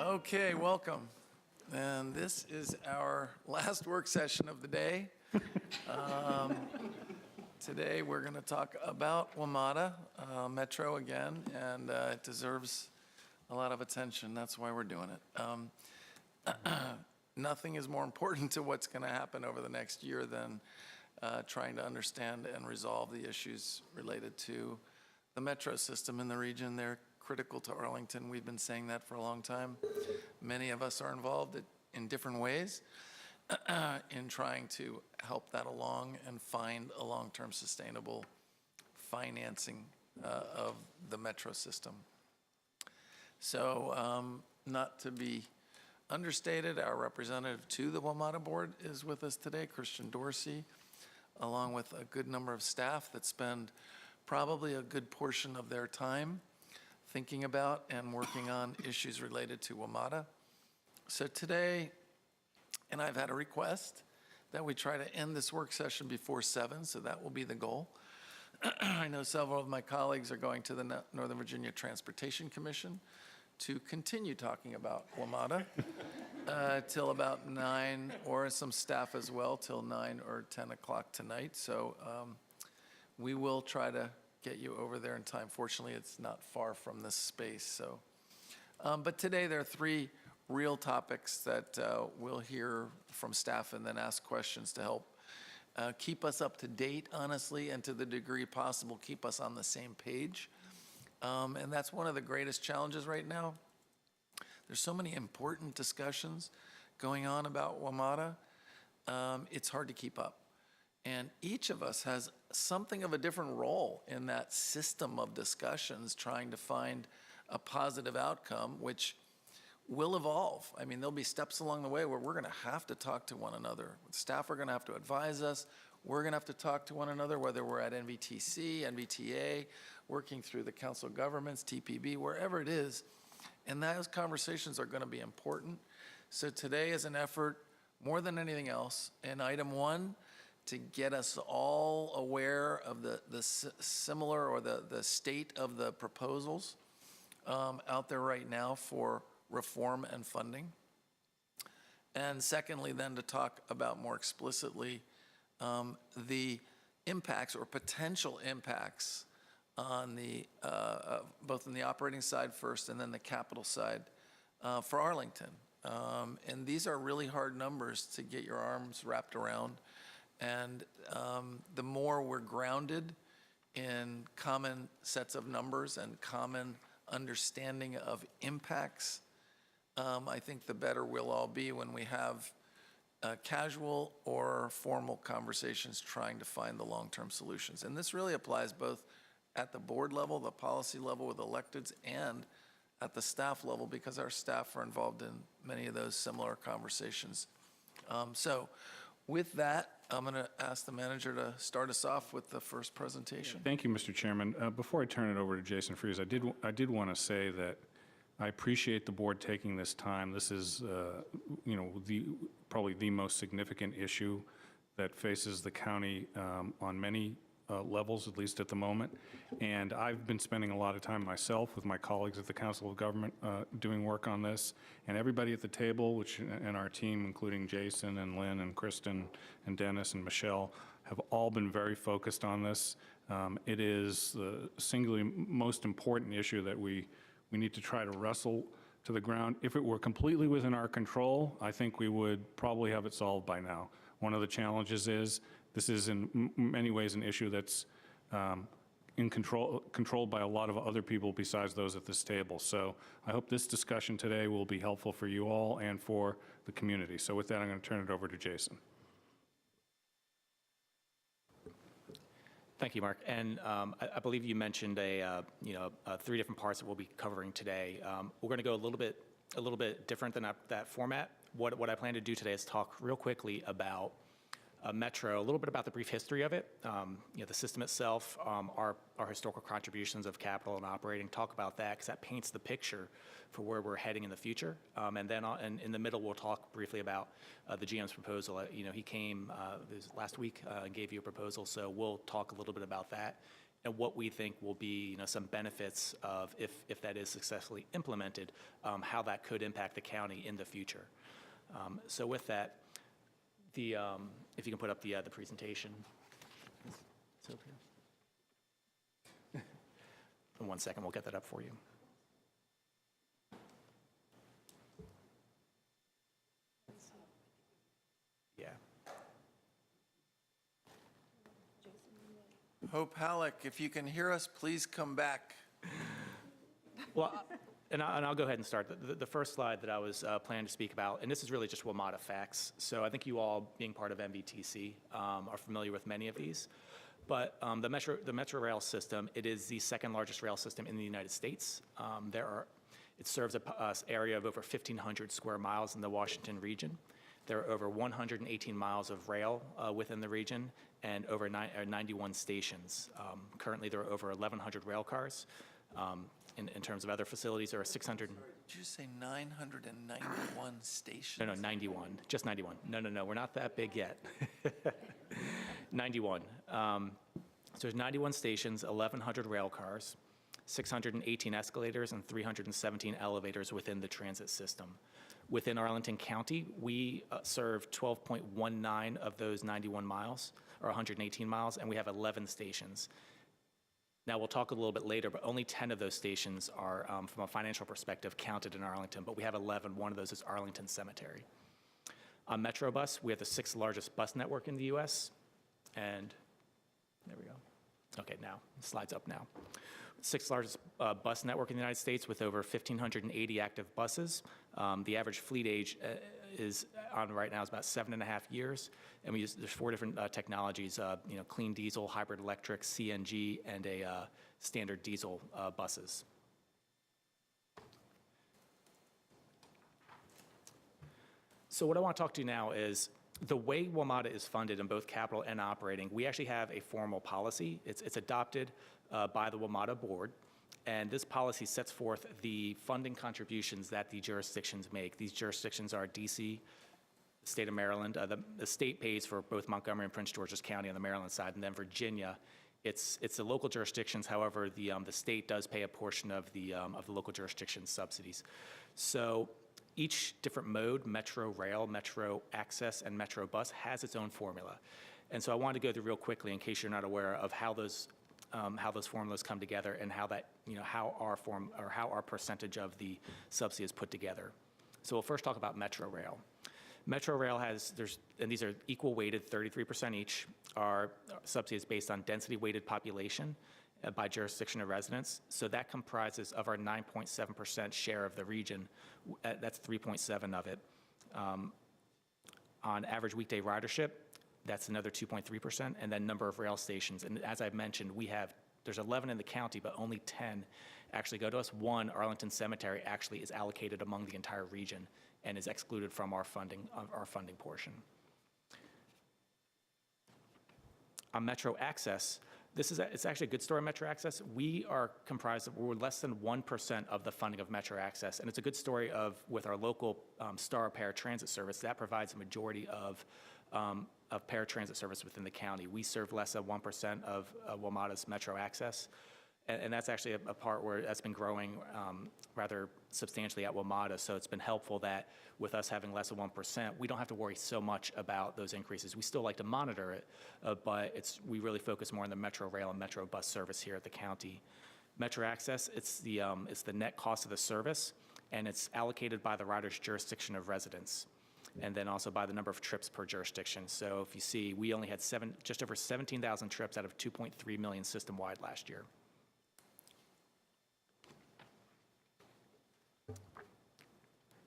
Okay, welcome. And this is our last work session of the day. Today we're going to talk about WMATA, Metro again, and it deserves a lot of attention. That's why we're doing it. Nothing is more important to what's going to happen over the next year than trying to understand and resolve the issues related to the metro system in the region. They're critical to Arlington. We've been saying that for a long time. Many of us are involved in different ways in trying to help that along and find a long-term sustainable financing of the metro system. So not to be understated, our representative to the WMATA board is with us today, Christian Dorsey, along with a good number of staff that spend probably a good portion of their time thinking about and working on issues related to WMATA. So today, and I've had a request that we try to end this work session before 7, so that will be the goal. I know several of my colleagues are going to the Northern Virginia Transportation Commission to continue talking about WMATA till about 9, or some staff as well, till 9 or 10 o'clock tonight. So we will try to get you over there in time. Fortunately, it's not far from this space. So, but today there are 3 real topics that we'll hear from staff and then ask questions to help keep us up to date, honestly, and to the degree possible, keep us on the same page. And that's one of the greatest challenges right now. There's so many important discussions going on about WMATA. It's hard to keep up. And each of us has something of a different role in that system of discussions trying to find a positive outcome, which will evolve. I mean, there'll be steps along the way where we're going to have to talk to one another. Staff are going to have to advise us. We're going to have to talk to one another, whether we're at NVTC, NVTA, working through the Council of Governments, TPB, wherever it is. And those conversations are going to be important. So today is an effort, more than anything else, in item 1, to get us all aware of the similar or the state of the proposals out there right now for reform and funding. And secondly, then to talk about more explicitly the impacts or potential impacts on the both in the operating side first and then the capital side for Arlington. And these are really hard numbers to get your arms wrapped around. And the more we're grounded in common sets of numbers and common understanding of impacts, I think the better we'll all be when we have casual or formal conversations trying to find the long-term solutions. And this really applies both at the board level, the policy level with electeds, and at the staff level, because our staff are involved in many of those similar conversations. So with that, I'm going to ask the manager to start us off with the first presentation. Thank you, Mr. Chairman. Before I turn it over to Jason Freeze, I did want to say that I appreciate the board taking this time. This is, probably the most significant issue that faces the county on many levels, at least at the moment. And I've been spending a lot of time myself with my colleagues at the Council of Government doing work on this. And everybody at the table, and our team, including Jason and Lynn and Kristen and Dennis and Michelle, have all been very focused on this. It is the singularly most important issue that we need to try to wrestle to the ground. If it were completely within our control, I think we would probably have it solved by now. One of the challenges is this is in many ways an issue that's controlled by a lot of other people besides those at this table. So I hope this discussion today will be helpful for you all and for the community. So with that, I'm going to turn it over to Jason. Thank you, Mark. And I believe you mentioned 3 different parts that we'll be covering today. We're going to go a little bit different than that format. What I plan to do today is talk real quickly about Metro, a little bit about the brief history of it, the system itself, our historical contributions of capital and operating, talk about that because that paints the picture for where we're heading in the future. And then in the middle, we'll talk briefly about the GM's proposal. He came this last week and gave you a proposal, so we'll talk a little bit about that. and what we think will be, some benefits of, if that is successfully implemented, how that could impact the county in the future. So with that, if you can put up the presentation. It's over here. In 1 second, we'll get that up for you. Yeah. Hope Halleck, if you can hear us, please come back. Well, and I'll go ahead and start. The first slide that I was planning to speak about, and this is really just WMATA facts. So I think you all, being part of MVTC, are familiar with many of these. But the Metro Rail system, it is the second largest rail system in the United States. It serves an area of over 1,500 square miles in the Washington region. There are over 118 miles of rail within the region and over 91 stations. Currently, there are over 1,100 rail cars. In terms of other facilities, there are 600. Did you say 991 stations? No, 91, just 91. No, we're not that big yet. 91. So there's 91 stations, 1,100 rail cars, 618 escalators, and 317 elevators within the transit system. Within Arlington County, we serve 12.19 of those 91 miles, or 118 miles, and we have 11 stations. Now, we'll talk a little bit later, but only 10 of those stations are, from a financial perspective, counted in Arlington, but we have 11. One of those is Arlington Cemetery. On Metro Bus, we have the 6th largest bus network in the U.S., and there we go. Okay, now, the slide's up now. 6th largest bus network in the United States with over 1,580 active buses. The average fleet age is on right now is about 7.5 years, and there's 4 different technologies: clean diesel, hybrid electric, CNG, and a standard diesel buses. So what I want to talk to you now is the way WMATA is funded in both capital and operating. We actually have a formal policy. It's adopted by the WMATA board. And this policy sets forth the funding contributions that the jurisdictions make. These jurisdictions are DC, the state of Maryland. The state pays for both Montgomery and Prince George's County on the Maryland side, and then Virginia. It's the local jurisdictions. However, the state does pay a portion of the local jurisdiction subsidies. So each different mode, Metro Rail, Metro Access, and Metro Bus, has its own formula. And so I wanted to go through real quickly, in case you're not aware, of how those formulas come together and how how our percentage of the subsidy is put together. So we'll first talk about Metro Rail. Metro Rail and these are equal weighted, 33% each. Our subsidy is based on density weighted population by jurisdiction of residence. So that comprises of our 9.7% share of the region. That's 3.7 of it. On average weekday ridership, that's another 2.3%, and then number of rail stations. And as I've mentioned, there's 11 in the county, but only 10 actually go to us. One, Arlington Cemetery, actually is allocated among the entire region and is excluded from our funding portion. On Metro Access, it's actually a good story on Metro Access. We're less than 1% of the funding of Metro Access, and it's a good story with our local Star Paratransit service. That provides a majority of paratransit service within the county. We serve less than 1% of WMATA's Metro Access, and that's actually a part where that's been growing rather substantially at WMATA, so it's been helpful that with us having less than 1%, we don't have to worry so much about those increases. We still like to monitor it, but we really focus more on the Metro Rail and Metro Bus service here at the county. Metro Access, it's the net cost of the service, and it's allocated by the rider's jurisdiction of residence, and then also by the number of trips per jurisdiction. So if you see, we only had just over 17,000 trips out of 2.3 million system-wide last year.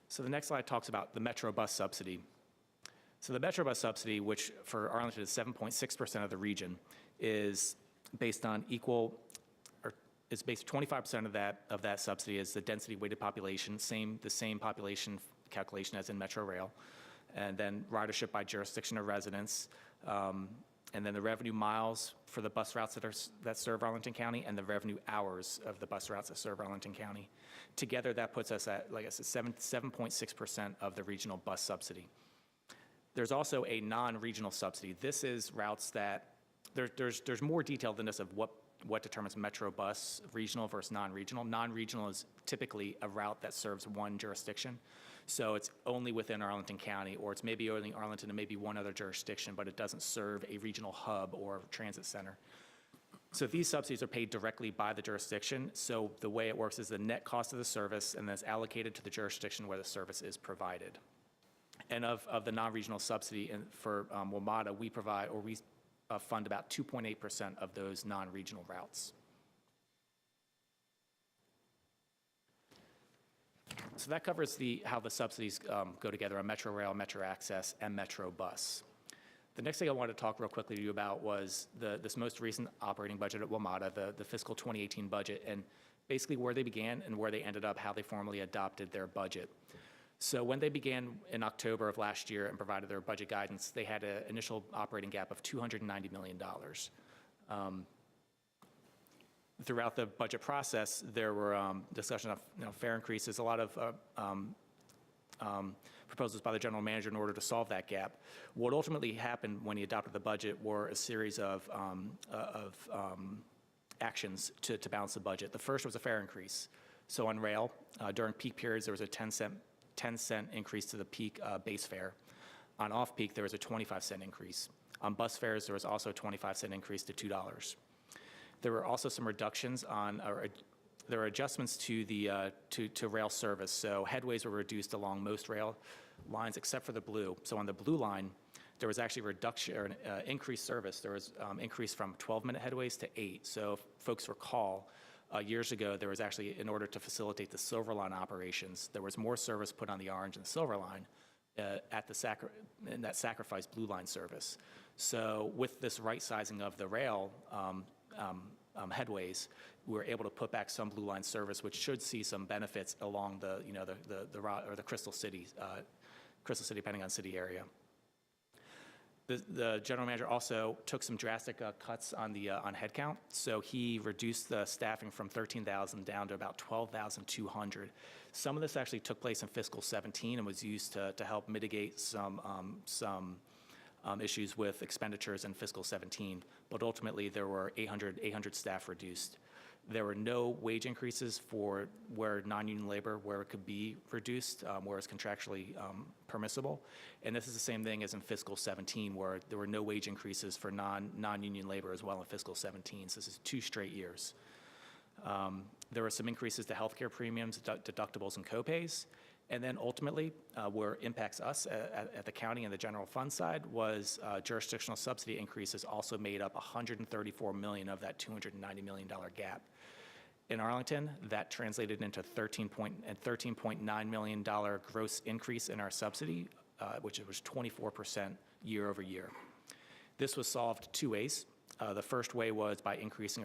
So the next slide talks about the Metro Bus Subsidy. So the Metro Bus Subsidy, which for Arlington is 7.6% of the region, is based on 25% of that subsidy is the density weighted population, the same population calculation as in Metro Rail, and then ridership by jurisdiction of residence, and then the revenue miles for the bus routes that serve Arlington County, and the revenue hours of the bus routes that serve Arlington County. Together, that puts us at, like I said, 7.6% of the regional bus subsidy. There's also a non-regional subsidy. This is routes that there's more detail than this of what determines Metro Bus, regional versus non-regional. Non-regional is typically a route that serves one jurisdiction. So it's only within Arlington County, or it's maybe only Arlington and maybe one other jurisdiction, but it doesn't serve a regional hub or transit center. So these subsidies are paid directly by the jurisdiction. So the way it works is the net cost of the service, and that's allocated to the jurisdiction where the service is provided. And of the non-regional subsidy for WMATA, we provide, or we fund about 2.8% of those non-regional routes. So that covers how the subsidies go together on Metro Rail, Metro Access, and Metro Bus. The next thing I wanted to talk real quickly to you about was this most recent operating budget at WMATA, the fiscal 2018 budget, and basically where they began and where they ended up, how they formally adopted their budget. So when they began in October of last year and provided their budget guidance, they had an initial operating gap of $290 million. Throughout the budget process, there were discussions of fare increases, a lot of proposals by the general manager in order to solve that gap. What ultimately happened when he adopted the budget were a series of actions to balance the budget. The first was a fare increase. So on rail, during peak periods, there was a 10-cent increase to the peak base fare. On off-peak, there was a 25-cent increase. On bus fares, there was also a 25-cent increase to $2. There were also some reductions there were adjustments to the to rail service. So headways were reduced along most rail lines except for the blue. So on the blue line, there was actually reduction or increased service. There was increase from 12-minute headways to 8. So if folks recall, years ago, there was actually, in order to facilitate the Silver Line operations, there was more service put on the Orange and Silver Line and that sacrificed Blue Line service. So with this right sizing of the rail headways, we were able to put back some Blue Line service, which should see some benefits along the route or the Crystal City, depending on city area. The general manager also took some drastic cuts on headcount. So he reduced the staffing from 13,000 down to about 12,200. Some of this actually took place in fiscal 17 and was used to help mitigate some issues with expenditures in fiscal 17. But ultimately, there were 800 staff reduced. There were no wage increases for where non-union labor, where it could be reduced, where it's contractually permissible. And this is the same thing as in fiscal 17, where there were no wage increases for non-union labor as well in fiscal 17. So this is 2 straight years. There were some increases to healthcare premiums, deductibles, and copays. And then ultimately, where it impacts us at the county and the general fund side was jurisdictional subsidy increases also made up $134 million of that $290 million gap. In Arlington, that translated into $13.9 million gross increase in our subsidy, which was 24% year over year. This was solved 2 ways. The first way was by increasing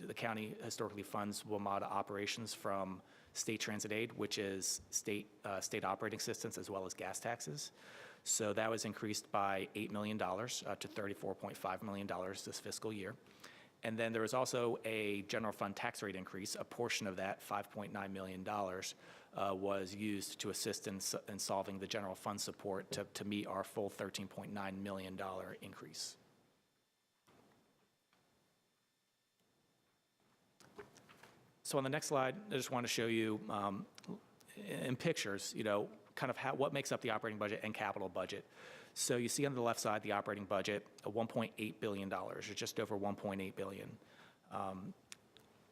the county historically funds WMATA operations from state transit aid, which is state operating assistance as well as gas taxes. So that was increased by $8 million to $34.5 million this fiscal year. And then there was also a general fund tax rate increase. A portion of that, $5.9 million, was used to assist in solving the general fund support to meet our full $13.9 million increase. So on the next slide, I just want to show you in pictures, kind of what makes up the operating budget and capital budget. So you see on the left side, the operating budget, $1.8 billion, or just over $1.8 billion.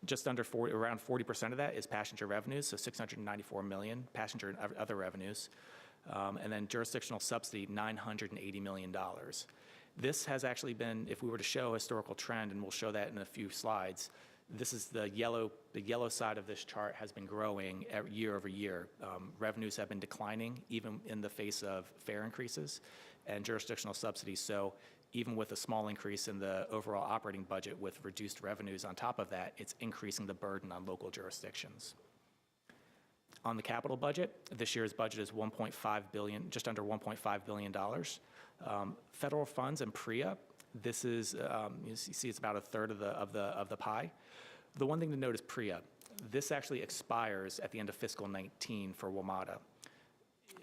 Just under around 40% of that is passenger revenues, so $694 million, passenger and other revenues. And then jurisdictional subsidy, $980 million. This has actually been, if we were to show a historical trend, and we'll show that in a few slides, this is the yellow side of this chart has been growing year over year. Revenues have been declining even in the face of fare increases and jurisdictional subsidies. So even with a small increase in the overall operating budget with reduced revenues on top of that, it's increasing the burden on local jurisdictions. On the capital budget, this year's budget is $1.5 billion, just under $1.5 billion. Federal funds and PREA, this is, you see it's about a third of the pie. The one thing to note is PREA. This actually expires at the end of fiscal 19 for WMATA.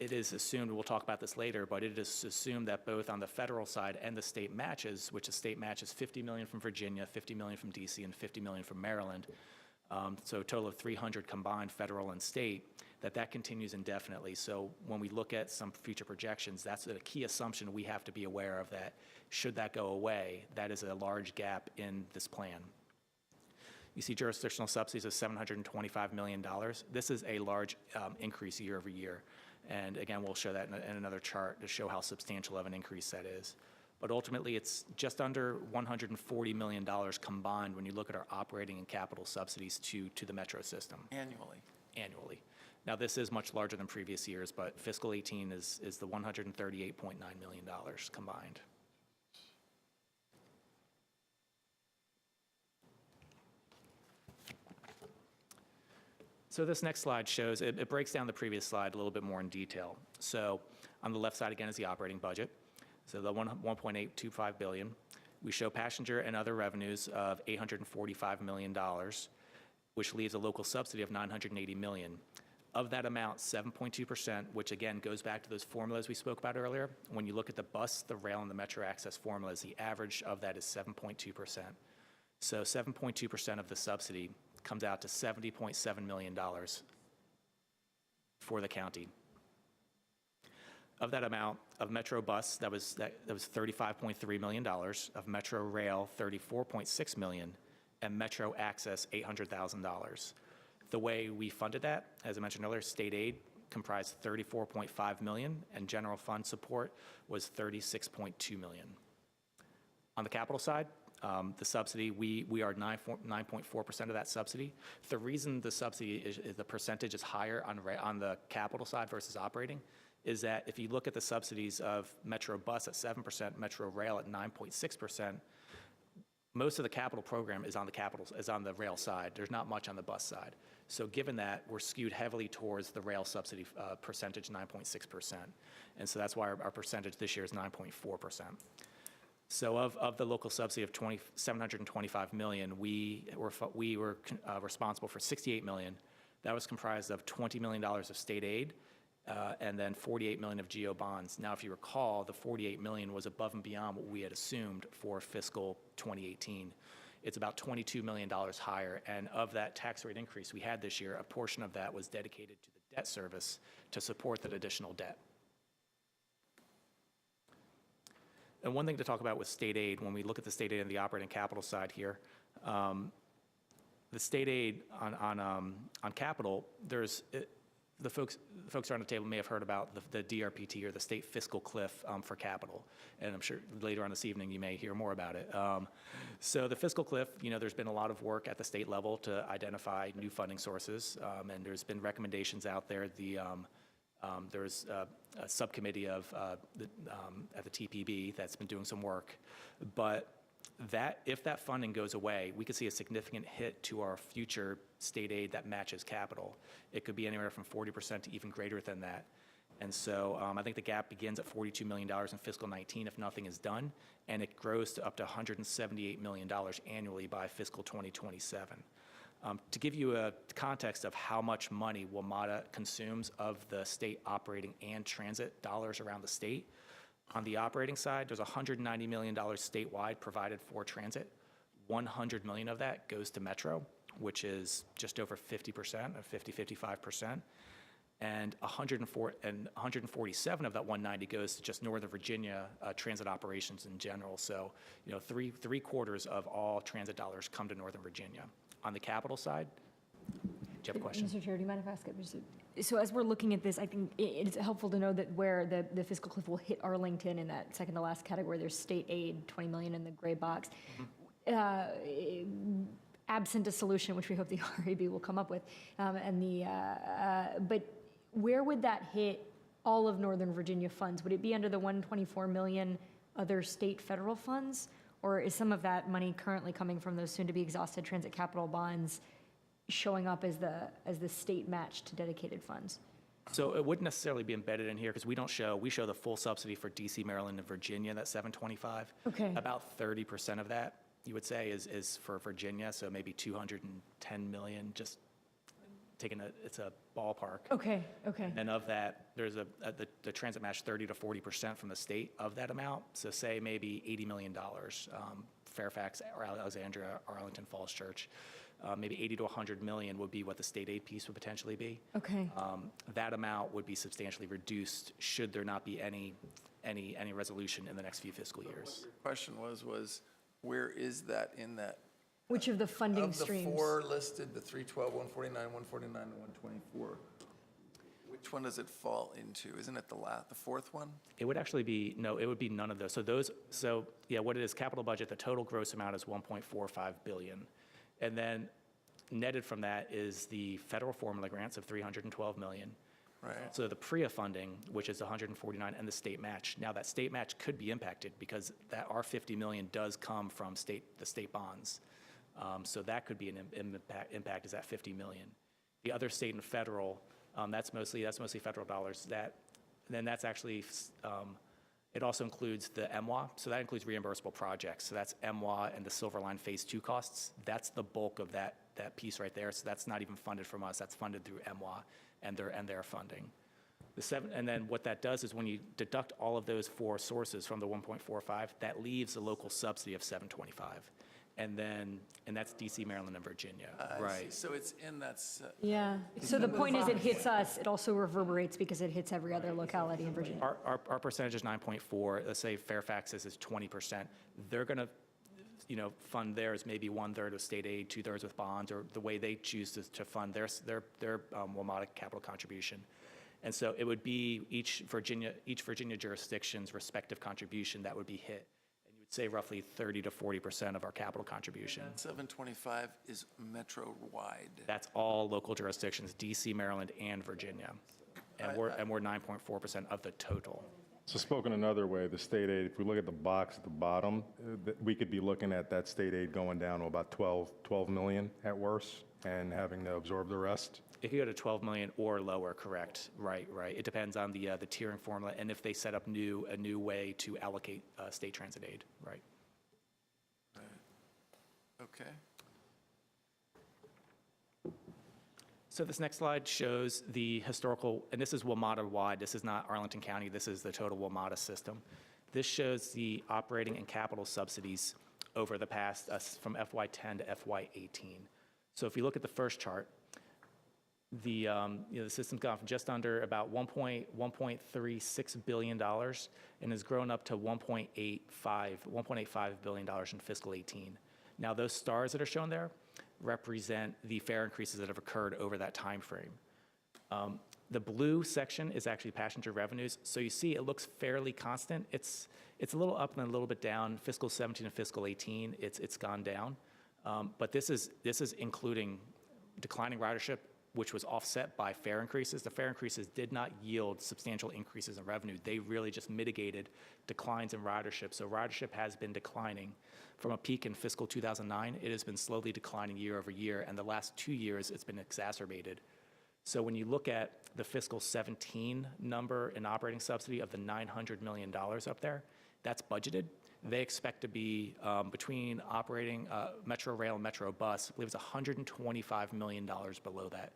it is assumed, we'll talk about this later, but it is assumed that both on the federal side and the state matches, which the state match is $50 million from Virginia, $50 million from DC, and $50 million from Maryland, so a total of 300 combined, federal and state, that continues indefinitely. So when we look at some future projections, that's a key assumption we have to be aware of, that should that go away, that is a large gap in this plan. You see jurisdictional subsidies of $725 million. This is a large increase year over year. And again, we'll show that in another chart to show how substantial of an increase that is. But ultimately, it's just under $140 million combined when you look at our operating and capital subsidies to the metro system. Annually. Now, this is much larger than previous years, but fiscal 18 is the $138.9 million combined. So this next slide shows, it breaks down the previous slide a little bit more in detail. So on the left side, again, is the operating budget. So the $1.825 billion. We show passenger and other revenues of $845 million, which leaves a local subsidy of $980 million. Of that amount, 7.2%, which again goes back to those formulas we spoke about earlier. When you look at the bus, the rail, and the metro access formulas, the average of that is 7.2%. So 7.2% of the subsidy comes out to $70.7 million for the county. Of that amount, of Metro Bus, that was $35.3 million, of Metro Rail, $34.6 million, and Metro Access, $800,000. The way we funded that, as I mentioned earlier, state aid comprised $34.5 million, and general fund support was $36.2 million. On the capital side, the subsidy, we are 9.4% of that subsidy. The reason the subsidy is the percentage is higher on the capital side versus operating is that if you look at the subsidies of Metro Bus at 7%, Metro Rail at 9.6%, most of the capital program is on the rail side. There's not much on the bus side. So given that, we're skewed heavily towards the rail subsidy percentage, 9.6%. And so that's why our percentage this year is 9.4%. So of the local subsidy of $725 million, we were responsible for $68 million. That was comprised of $20 million of state aid and then $48 million of GO bonds. Now, if you recall, the $48 million was above and beyond what we had assumed for fiscal 2018. It's about $22 million higher, and of that tax rate increase we had this year, a portion of that was dedicated to the debt service to support that additional debt. And one thing to talk about with state aid, when we look at the state aid and the operating capital side here, the state aid on capital, the folks around the table may have heard about the DRPT, or the state fiscal cliff for capital, and I'm sure later on this evening you may hear more about it. So the fiscal cliff, there's been a lot of work at the state level to identify new funding sources, and there's been recommendations out there. There's a subcommittee at the TPB that's been doing some work, but if that funding goes away, we could see a significant hit to our future state aid that matches capital. It could be anywhere from 40% to even greater than that. And so I think the gap begins at $42 million in fiscal 19 if nothing is done, and it grows to up to $178 million annually by fiscal 2027. To give you a context of how much money WMATA consumes of the state operating and transit dollars around the state, on the operating side, there's $190 million statewide provided for transit. $100 million of that goes to Metro, which is just over 50%, or 55%. And 147 of that 190 goes to just Northern Virginia transit operations in general. So, three quarters of all transit dollars come to Northern Virginia. On the capital side, do you have a question? Mr. Chair, do you mind if I ask it? So as we're looking at this, I think it's helpful to know that where the fiscal cliff will hit Arlington in that second to last category, there's state aid, $20 million in the gray box. Absent a solution, which we hope the RAB will come up with, but where would that hit all of Northern Virginia funds? Would it be under the $124 million other state federal funds? Or is some of that money currently coming from those soon-to-be exhausted transit capital bonds showing up as the state match to dedicated funds? So it wouldn't necessarily be embedded in here because we show the full subsidy for DC, Maryland, and Virginia, that's $725. Okay. About 30% of that, you would say, is for Virginia, so maybe $210 million, just it's a ballpark. Okay, okay. And of that, there's the transit match 30 to 40% from the state of that amount. So say maybe $80 million, Fairfax or Alexandria or Arlington Falls Church. Maybe 80 to 100 million would be what the state aid piece would potentially be. Okay. That amount would be substantially reduced should there not be any resolution in the next few fiscal years. Your question was where is that in that? Which of the funding streams? Of the four listed, the 312, 149, 149, and 124, which one does it fall into? Isn't it the fourth one? It would actually be, no, it would be none of those. So what it is, capital budget, the total gross amount is 1.45 billion. And then netted from that is the federal formula grants of 312 million. Right. So the PREA funding, which is 149, and the state match. Now that state match could be impacted because that our 50 million does come from the state bonds. So that could be an impact is that 50 million. The other state and federal, that's mostly federal dollars. Then that's actually, it also includes the MWA, so that includes reimbursable projects. So that's MWA and the Silver Line Phase 2 costs. That's the bulk of that piece right there. So that's not even funded from us. That's funded through MWA and their funding. And then what that does is when you deduct all of those four sources from the 1.45, that leaves a local subsidy of 725. And that's DC, Maryland, and Virginia, I right? see. So it's in that, Yeah. So the point is it hits us, it also reverberates because it hits every other locality in Virginia. Our percentage is 9.4. Let's say Fairfax's is 20%. They're going to, fund theirs maybe 1/3 with state aid, 2/3 with bonds, or the way they choose to fund their WMATA capital contribution. And so it would be each Virginia jurisdiction's respective contribution that would be hit. And you would say roughly 30 to 40% of our capital contribution. 725 is metro-wide. That's all local jurisdictions, DC, Maryland, and Virginia. And we're 9.4% of the total. So spoken another way, the state aid, if we look at the box at the bottom, we could be looking at that state aid going down to about 12 million at worst and having to absorb the rest. It could go to 12 million or lower, correct? Right. It depends on the tiering formula and if they set up a new way to allocate state transit aid, right? Okay. So this next slide shows the historical, and this is WMATA-wide. This is not Arlington County. This is the total WMATA system. This shows the operating and capital subsidies over the past, from FY10 to FY18. So if you look at the first chart, the system's gone from just under about $1.36 billion and has grown up to $1.85 billion in fiscal 18. Now those stars that are shown there represent the fare increases that have occurred over that time frame. The blue section is actually passenger revenues. So you see it looks fairly constant. It's a little up and a little bit down. Fiscal 17 and fiscal 18, it's gone down. But this is including declining ridership, which was offset by fare increases. The fare increases did not yield substantial increases in revenue. They really just mitigated declines in ridership. So ridership has been declining. From a peak in fiscal 2009, it has been slowly declining year over year, and the last 2 years it's been exacerbated. So when you look at the fiscal 17 number in operating subsidy of the $900 million up there, that's budgeted. They expect to be between operating Metro Rail and Metro Bus, I believe it's $125 million below that.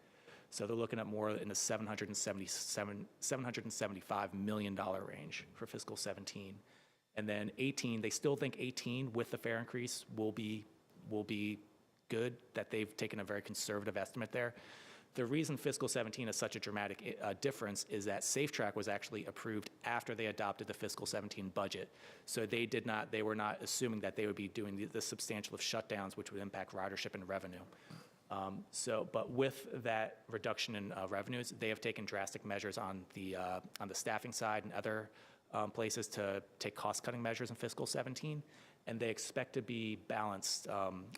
So they're looking at more in the $775 million range for fiscal 17. And then 18, they still think 18 with the fare increase will be good, that they've taken a very conservative estimate there. The reason fiscal 17 is such a dramatic difference is that SafeTrack was actually approved after they adopted the fiscal 17 budget. So they were not assuming that they would be doing the substantial of shutdowns, which would impact ridership and revenue. But with that reduction in revenues, they have taken drastic measures on the staffing side and other places to take cost-cutting measures in fiscal 17, and they expect to be balanced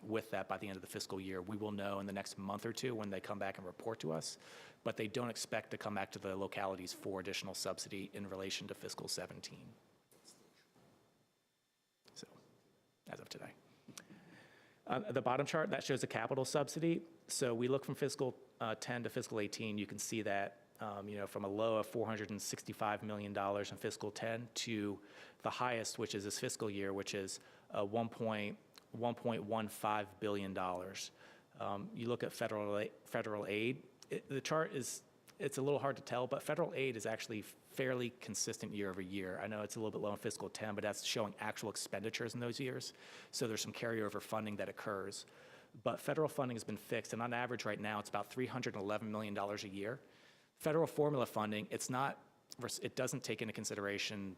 with that by the end of the fiscal year. We will know in the next month or two when they come back and report to us, but they don't expect to come back to the localities for additional subsidy in relation to fiscal 17. So, as of today. The bottom chart, that shows the capital subsidy. So we look from fiscal 10 to fiscal 18, you can see that from a low of $465 million in fiscal 10 to the highest, which is this fiscal year, which is $1.15 billion. You look at federal aid, The chart is, it's a little hard to tell, but federal aid is actually fairly consistent year over year. I know it's a little bit low in fiscal 10, but that's showing actual expenditures in those years. So there's some carryover funding that occurs. But federal funding has been fixed, and on average right now, it's about $311 million a year. Federal formula funding, it doesn't take into consideration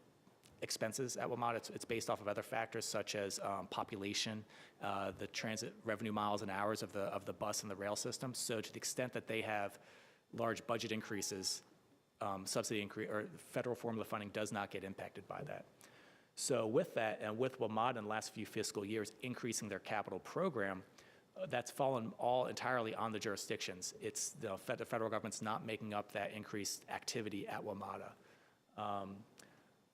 expenses at WMATA. It's based off of other factors such as population, the transit revenue miles and hours of the bus and the rail system. So to the extent that they have large budget increases, subsidy increase or federal formula funding does not get impacted by that. So with that, and with WMATA in the last few fiscal years increasing their capital program, that's fallen all entirely on the jurisdictions. It's the federal government's not making up that increased activity at WMATA.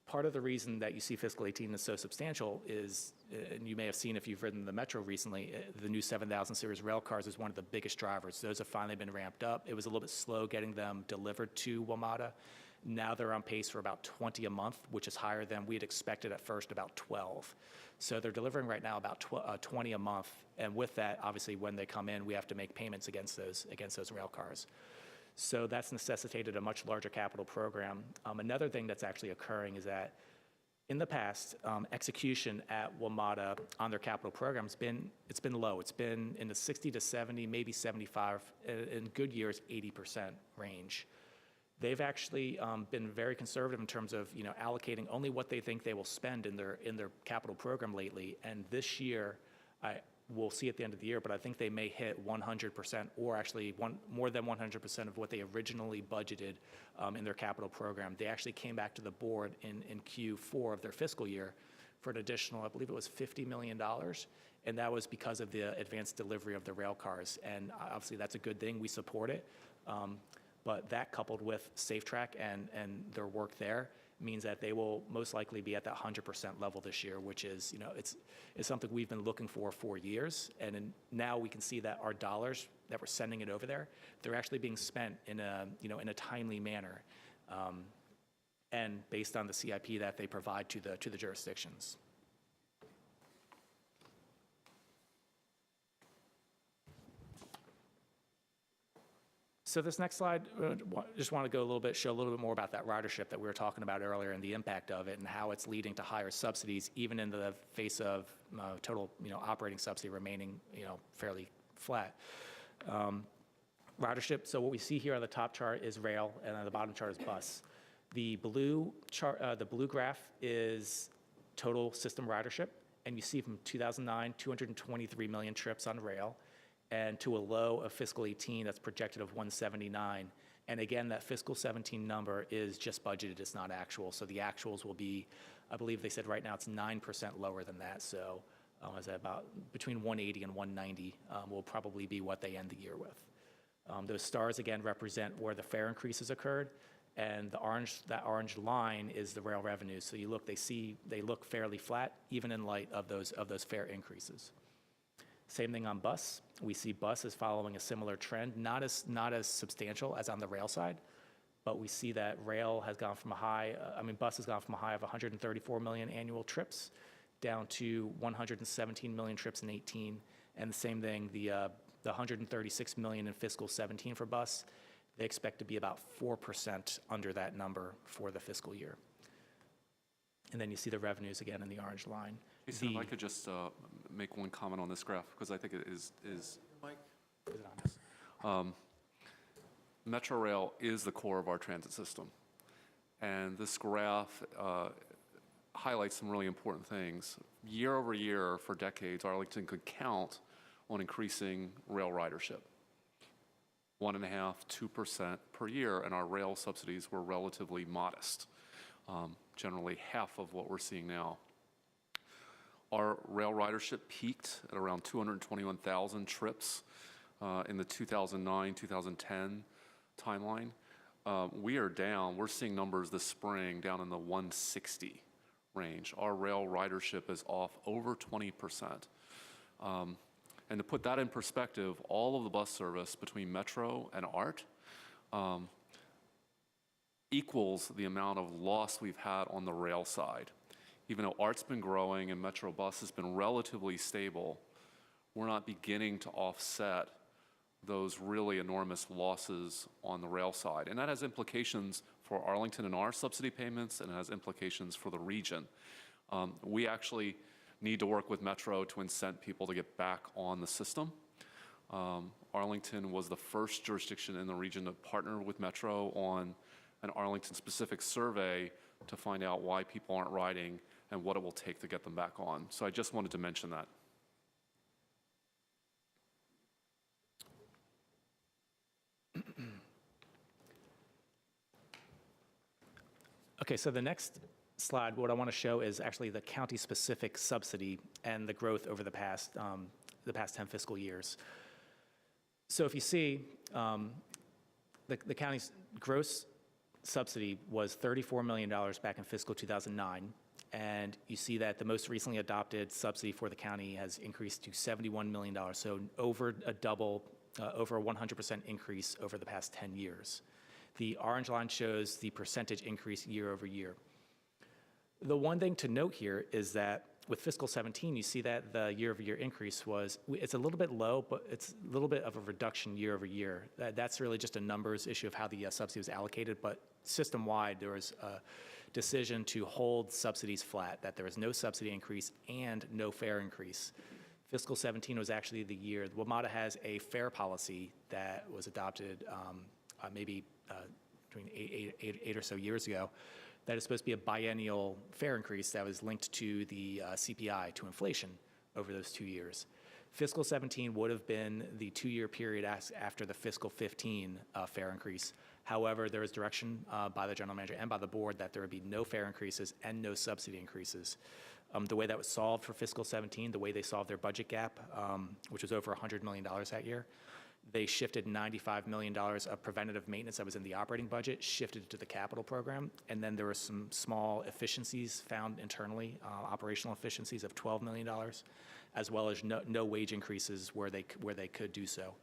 Part of the reason that you see fiscal 18 is so substantial is, and you may have seen if you've ridden the Metro recently, the new 7000 series rail cars is one of the biggest drivers. Those have finally been ramped up. It was a little bit slow getting them delivered to WMATA. Now they're on pace for about 20 a month, which is higher than we had expected at first, about 12. So they're delivering right now about 20 a month. And with that, obviously, when they come in, we have to make payments against those rail cars. So that's necessitated a much larger capital program. Another thing that's actually occurring is that in the past, execution at WMATA on their capital program it's been low. It's been in the 60 to 70, maybe 75, in good years, 80% range. They've actually been very conservative in terms of allocating only what they think they will spend in their capital program lately. And this year, we'll see at the end of the year, but I think they may hit 100% or actually more than 100% of what they originally budgeted in their capital program. They actually came back to the board in Q4 of their fiscal year for an additional, I believe it was $50 million. And that was because of the advanced delivery of the rail cars. And obviously that's a good thing, we support it. But that coupled with SafeTrack and their work there means that they will most likely be at that 100% level this year, which is, it's something we've been looking for years. And now we can see that our dollars that we're sending it over there, they're actually being spent in a timely manner, and based on the CIP that they provide to the jurisdictions. So this next slide, just want to show a little bit more about that ridership that we were talking about earlier and the impact of it and how it's leading to higher subsidies, even in the face of total, operating subsidy remaining, fairly flat. Ridership. So what we see here on the top chart is rail, and on the bottom chart is bus. The blue chart, the blue graph is total system ridership, and you see from 2009, 223 million trips on rail, and to a low of fiscal 18 that's projected of 179. And again, that fiscal 17 number is just budgeted, it's not actual. So the actuals will be, I believe they said right now it's 9% lower than that. So is that about between 180 and 190 will probably be what they end the year with. Those stars again represent where the fare increases occurred. And that orange line is the rail revenues. So you look, they look fairly flat, even in light of those fare increases. Same thing on bus. We see bus is following a similar trend, not as substantial as on the rail side, but we see that rail has gone from bus has gone from a high of 134 million annual trips down to 117 million trips in 18. And the same thing, the 136 million in fiscal 17 for bus, they expect to be about 4% under that number for the fiscal year. And then you see the revenues again in the orange line. Jason, if I could just make one comment on this graph, because I think it is Mike? Metro Rail is the core of our transit system. And this graph highlights some really important things. Year over year, for decades, Arlington could count on increasing rail ridership. 1.5%, 2% per year, and our rail subsidies were relatively modest, generally half of what we're seeing now. Our rail ridership peaked at around 221,000 trips in the 2009-2010 timeline. We are down. We're seeing numbers this spring down in the 160 range. Our rail ridership is off over 20%. And to put that in perspective, all of the bus service between Metro and ART equals the amount of loss we've had on the rail side. Even though ART's been growing and Metro Bus has been relatively stable, we're not beginning to offset those really enormous losses on the rail side. And that has implications for Arlington and our subsidy payments, and it has implications for the region. We actually need to work with Metro to incent people to get back on the system. Arlington was the first jurisdiction in the region to partner with Metro on an Arlington-specific survey to find out why people aren't riding and what it will take to get them back on. So I just wanted to mention that. Okay, so the next slide, what I want to show is actually the county-specific subsidy and the growth over the past 10 fiscal years. So if you see, the county's gross subsidy was $34 million back in fiscal 2009, and you see that the most recently adopted subsidy for the county has increased to $71 million, so over a 100% increase over the past 10 years. The orange line shows the percentage increase year over year. The one thing to note here is that with fiscal 17, you see that the year-over-year increase it's a little bit low, but it's a little bit of a reduction year over year. That's really just a numbers issue of how the subsidy was allocated, but system-wide, there was a decision to hold subsidies flat, that there was no subsidy increase and no fare increase. Fiscal 17 was actually the year. WMATA has a fare policy that was adopted maybe between eight or so years ago, that is supposed to be a biennial fare increase that was linked to the CPI, to inflation, over those 2 years. Fiscal 17 would have been the 2-year period after the fiscal 15 fare increase. However, there was direction by the general manager and by the board that there would be no fare increases and no subsidy increases. The way that was solved for fiscal 17, the way they solved their budget gap, which was over $100 million that year, they shifted $95 million of preventative maintenance that was in the operating budget, shifted it to the capital program, and then there were some small efficiencies found internally, operational efficiencies of $12 million, as well as no wage increases where they could do so.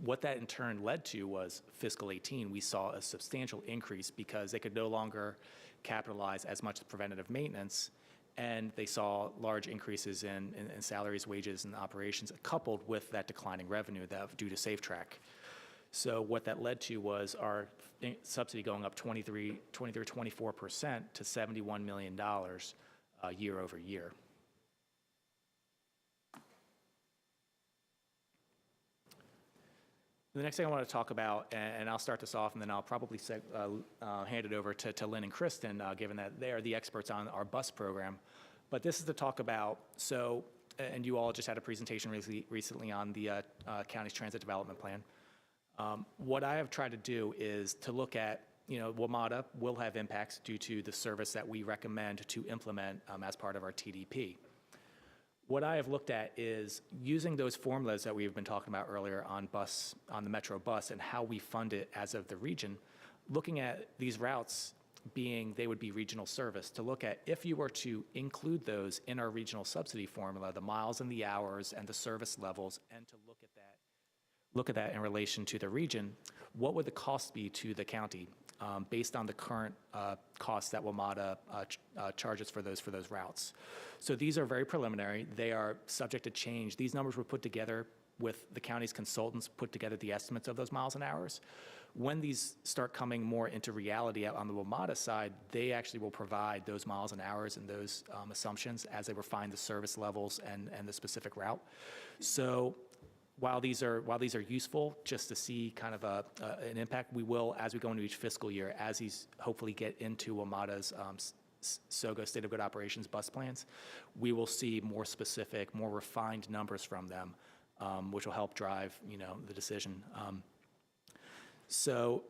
What that in turn led to was fiscal 18, we saw a substantial increase because they could no longer capitalize as much preventative maintenance, and they saw large increases in salaries, wages, and operations, coupled with that declining revenue due to SafeTrack. So what that led to was our subsidy going up 24% to $71 million year over year. The next thing I want to talk about, and I'll start this off, and then I'll probably hand it over to Lynn and Kristen, given that they are the experts on our bus program. But this is to talk about, and you all just had a presentation recently on the county's transit development plan. What I have tried to do is to look at, WMATA will have impacts due to the service that we recommend to implement as part of our TDP. What I have looked at is using those formulas that we've been talking about earlier on the Metro bus and how we fund it as of the region, looking at these routes they would be regional service, to look at if you were to include those in our regional subsidy formula, the miles and the hours and the service levels, and to look at that in relation to the region, what would the cost be to the county based on the current costs that WMATA charges for those routes. So these are very preliminary. They are subject to change. These numbers were put together with the county's consultants, put together the estimates of those miles and hours. When these start coming more into reality on the WMATA side, they actually will provide those miles and hours and those assumptions as they refine the service levels and the specific route. So while these are useful just to see kind of an impact, we will, as we go into each fiscal year, as these hopefully get into WMATA's SOGO, State of Good Operations bus plans, we will see more specific, more refined numbers from them, which will help drive, the decision. So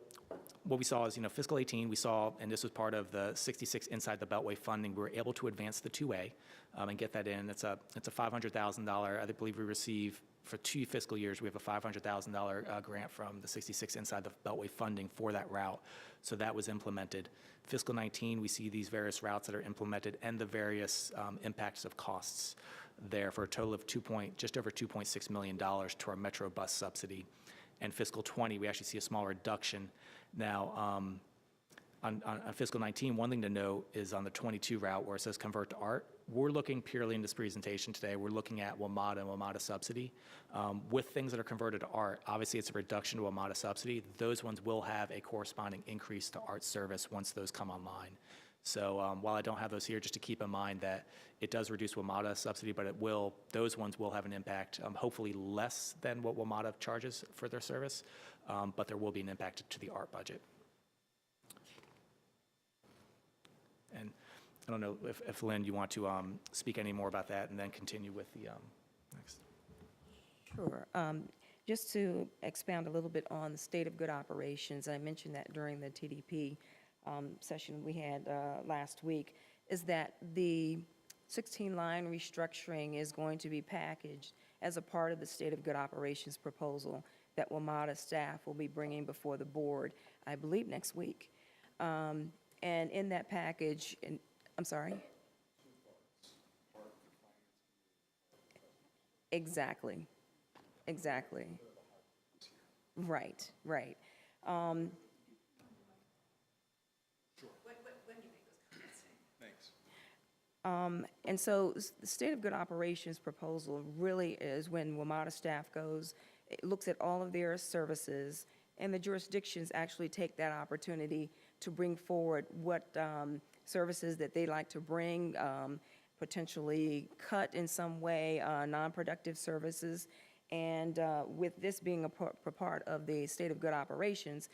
what we saw is, fiscal 18, we saw, and this was part of the 66 Inside the Beltway funding, we were able to advance the 2A and get that in. It's a $500,000, I believe we receive, for 2 fiscal years, we have a $500,000 grant from the 66 Inside the Beltway funding for that route. So that was implemented. Fiscal 19, we see these various routes that are implemented and the various impacts of costs there for a total of just over $2.6 million to our Metro bus subsidy. And fiscal 20, we actually see a small reduction. Now, on fiscal 19, one thing to note is on the 22 route where it says convert to ART, we're looking purely in this presentation today, we're looking at WMATA and WMATA subsidy. With things that are converted to art, obviously it's a reduction to WMATA subsidy. Those ones will have a corresponding increase to art service once those come online. So while I don't have those here, just to keep in mind that it does reduce WMATA subsidy, but those ones will have an impact, hopefully less than what WMATA charges for their service, but there will be an impact to the art budget. And I don't know if Lynn, you want to speak any more about that and then continue with the next. Sure. Just to expound a little bit on the state of good operations, I mentioned that during the TDP session we had last week, is that the 16-line restructuring is going to be packaged as a part of the state of good operations proposal that WMATA staff will be bringing before the board, I believe, next week. And in that package, I'm sorry? Exactly. Right. And so the state of good operations proposal really is when WMATA staff goes, it looks at all of their services, and the jurisdictions actually take that opportunity to bring forward what services that they like to bring, potentially cut in some way non-productive services. And with this being a part of the state of good operations,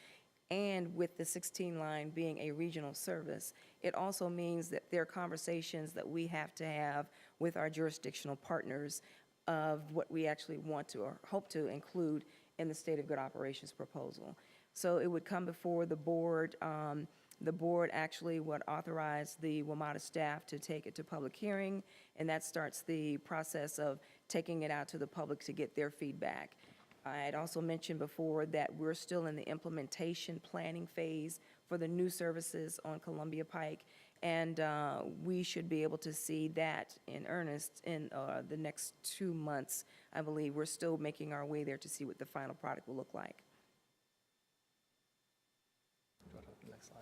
and with the 16-line being a regional service, it also means that there are conversations that we have to have with our jurisdictional partners of what we actually want to or hope to include in the state of good operations proposal. So it would come before the board. The board actually would authorize the WMATA staff to take it to public hearing, and that starts the process of taking it out to the public to get their feedback. I had also mentioned before that we're still in the implementation planning phase for the new services on Columbia Pike, and we should be able to see that in earnest in the next 2 months, I believe. We're still making our way there to see what the final product will look like. Next slide.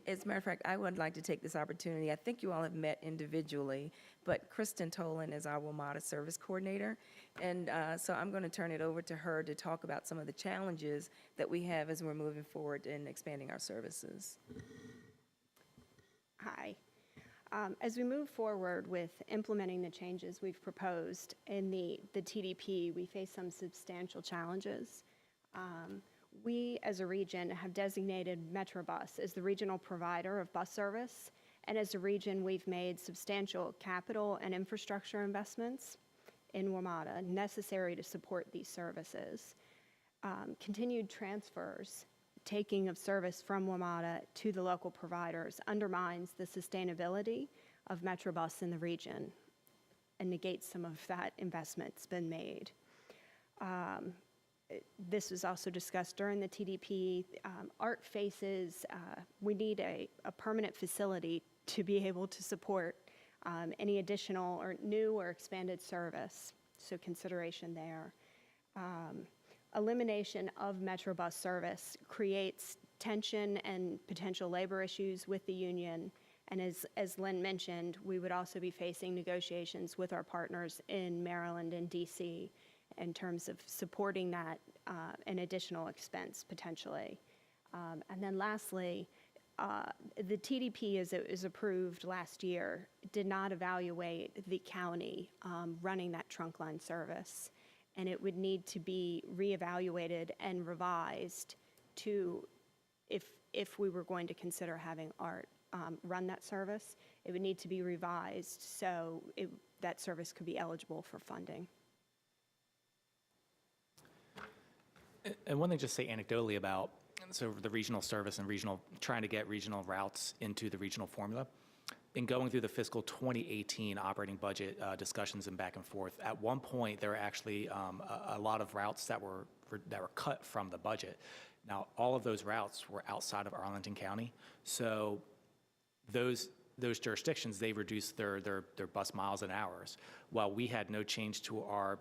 As a matter of fact, I would like to take this opportunity. I think you all have met individually, but Kristen Tolan is our WMATA service coordinator. And so I'm going to turn it over to her to talk about some of the challenges that we have as we're moving forward in expanding our services. Hi. As we move forward with implementing the changes we've proposed in the TDP, we face some substantial challenges. We, as a region, have designated Metrobus as the regional provider of bus service, and as a region, we've made substantial capital and infrastructure investments in WMATA necessary to support these services. Continued transfers, taking of service from WMATA to the local providers undermines the sustainability of Metrobus in the region and negates some of that investment that's been made. This was also discussed during the TDP. ART faces, we need a permanent facility to be able to support any additional or new or expanded service, so consideration there. Elimination of Metrobus service creates tension and potential labor issues with the union, and as Lynn mentioned, we would also be facing negotiations with our partners in Maryland and DC in terms of supporting that an additional expense potentially. And then lastly, the TDP as it was approved last year did not evaluate the county running that trunk line service, and it would need to be reevaluated and revised to, if we were going to consider having ART run that service, it would need to be revised so that service could be eligible for funding. And one thing just say anecdotally about the regional service and trying to get regional routes into the regional formula. In going through the fiscal 2018 operating budget discussions and back and forth, at one point there were actually a lot of routes that were cut from the budget. Now all of those routes were outside of Arlington County, so those jurisdictions, they reduced their bus miles and hours. While we had no change to our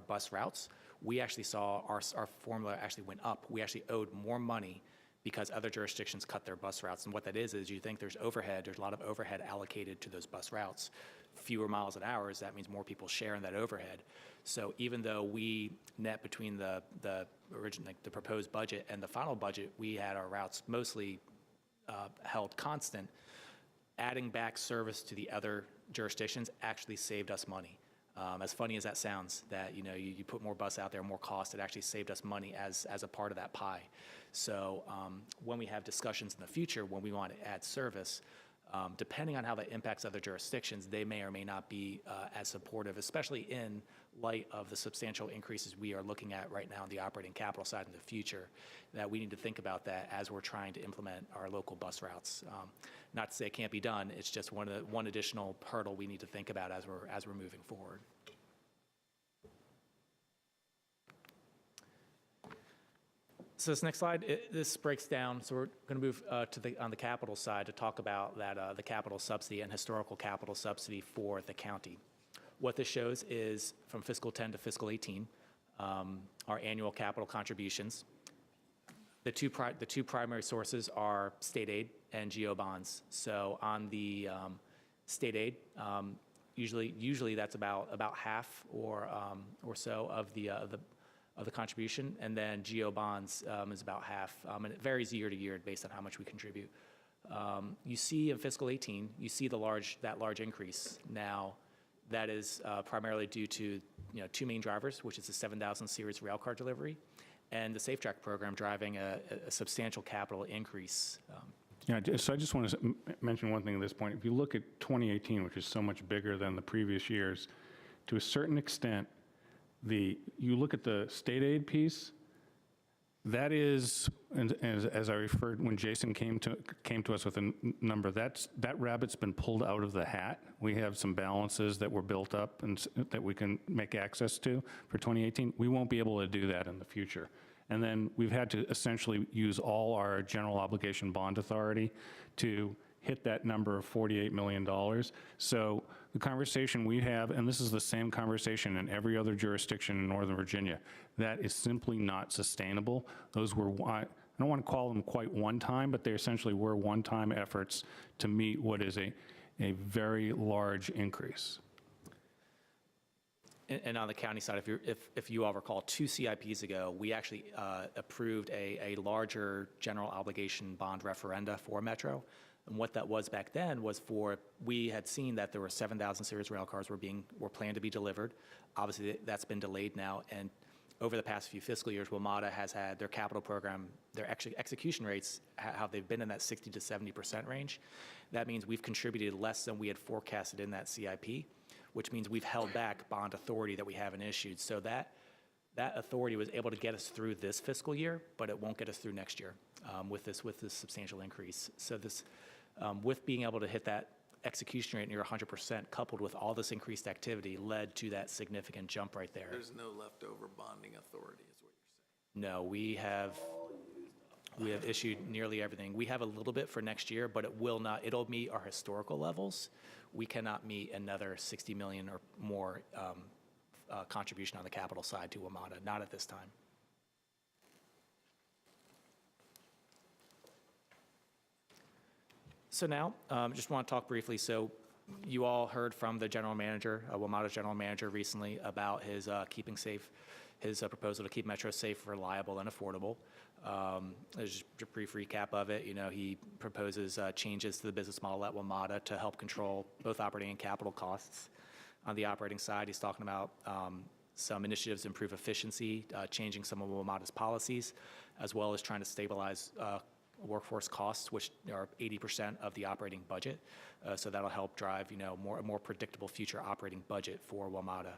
bus routes, we actually saw our formula actually went up. We actually owed more money because other jurisdictions cut their bus routes. And what that is you think there's overhead, there's a lot of overhead allocated to those bus routes. Fewer miles and hours, that means more people share in that overhead. So even though we net between the original, like the proposed budget and the final budget, we had our routes mostly held constant, adding back service to the other jurisdictions actually saved us money. As funny as that sounds, that you put more bus out there, more cost, it actually saved us money as a part of that pie. So when we have discussions in the future, when we want to add service, depending on how that impacts other jurisdictions, they may or may not be as supportive, especially in light of the substantial increases we are looking at right now on the operating capital side in the future, that we need to think about that as we're trying to implement our local bus routes. Not to say it can't be done, it's just one additional hurdle we need to think about as we're moving forward. So this next slide, this breaks down. So we're going to move on the capital side to talk about that the capital subsidy and historical capital subsidy for the county. What this shows is from fiscal 10 to fiscal 18, our annual capital contributions. The two primary sources are state aid and GO bonds. So on the state aid, usually that's about half or so of the contribution, and then GO bonds is about half, and it varies year to year based on how much we contribute. You see in fiscal 18, you see that large increase. Now, that is primarily due to two main drivers, which is the 7000 series rail car delivery, and the Safe Track program driving a substantial capital increase. Yeah, so I just want to mention one thing at this point. If you look at 2018, which is so much bigger than the previous years, to a certain extent, you look at the state aid piece, that is, and as I referred when Jason came to us with a number, that rabbit's been pulled out of the hat. We have some balances that were built up and that we can make access to for 2018. We won't be able to do that in the future. And then we've had to essentially use all our general obligation bond authority to hit that number of $48 million. So the conversation we have, and this is the same conversation in every other jurisdiction in Northern Virginia, that is simply not sustainable. Those were, I don't want to call them quite one-time, but they essentially were one-time efforts to meet what is a very large increase. And on the county side, if you all recall, 2 CIPs ago, we actually approved a larger general obligation bond referenda for Metro. And what that was back then was we had seen that there were 7000 series rail cars were planned to be delivered. Obviously, that's been delayed now. And over the past few fiscal years, WMATA has had their capital program, their execution rates, how they've been in that 60 to 70% range. That means we've contributed less than we had forecasted in that CIP, which means we've held back bond authority that we haven't issued. So that authority was able to get us through this fiscal year, but it won't get us through next year with this substantial increase. So with being able to hit that execution rate near 100%, coupled with all this increased activity, led to that significant jump right there. There's no leftover bonding authority, is what you're saying. No, we have issued nearly everything. We have a little bit for next year, but it'll meet our historical levels. We cannot meet another 60 million or more contribution on the capital side to WMATA, not at this time. So now, just want to talk briefly. So you all heard from the general manager, WMATA's general manager recently, about his his proposal to keep Metro safe, reliable, and affordable. Just a brief recap of it. He proposes changes to the business model at WMATA to help control both operating and capital costs. On the operating side, he's talking about some initiatives to improve efficiency, changing some of WMATA's policies, as well as trying to stabilize workforce costs, which are 80% of the operating budget. So that'll help drive, a more predictable future operating budget for WMATA.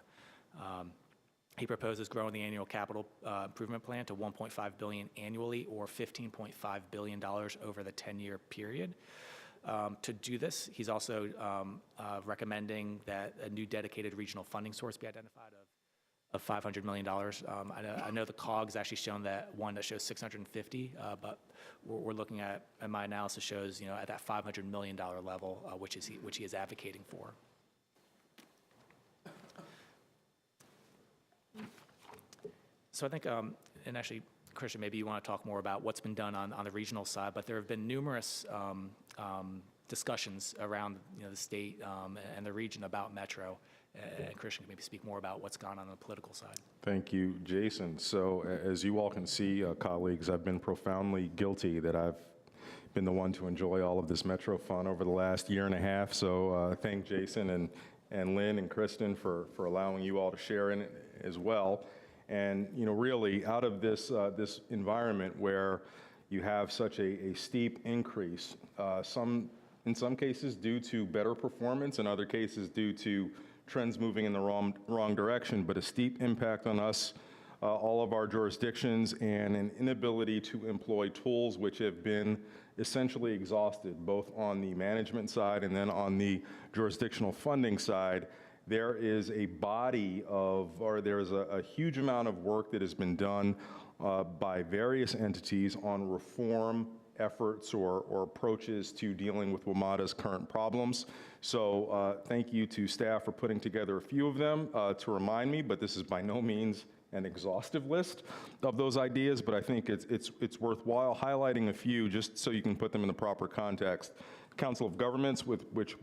He proposes growing the annual capital improvement plan to $1.5 billion annually, or $15.5 billion over the 10-year period. To do this, he's also recommending that a new dedicated regional funding source be identified of $500 million. I know the COG's actually shown that one that shows 650, but we're looking at, and my analysis shows, at that $500 million level, which he is advocating for. So I think, and actually Christian, maybe you want to talk more about what's been done on the regional side, but there have been numerous discussions around the state and the region about Metro. And Christian can maybe speak more about what's gone on the political side. Thank you, Jason. So as you all can see, colleagues, I've been profoundly guilty that I've been the one to enjoy all of this Metro fun over the last year and a half. So thank Jason and Lynn and Kristen for allowing you all to share in it as well. And really out of this environment where you have such a steep increase, in some cases due to better performance, in other cases due to trends moving in the wrong direction, but a steep impact on us, all of our jurisdictions, and an inability to employ tools which have been essentially exhausted, both on the management side and then on the jurisdictional funding side. There is a there's a huge amount of work that has been done by various entities on reform efforts or approaches to dealing with WMATA's current problems. So thank you to staff for putting together a few of them to remind me, but this is by no means an exhaustive list of those ideas, but I think it's worthwhile highlighting a few just so you can put them in the proper context. Council of Governments, which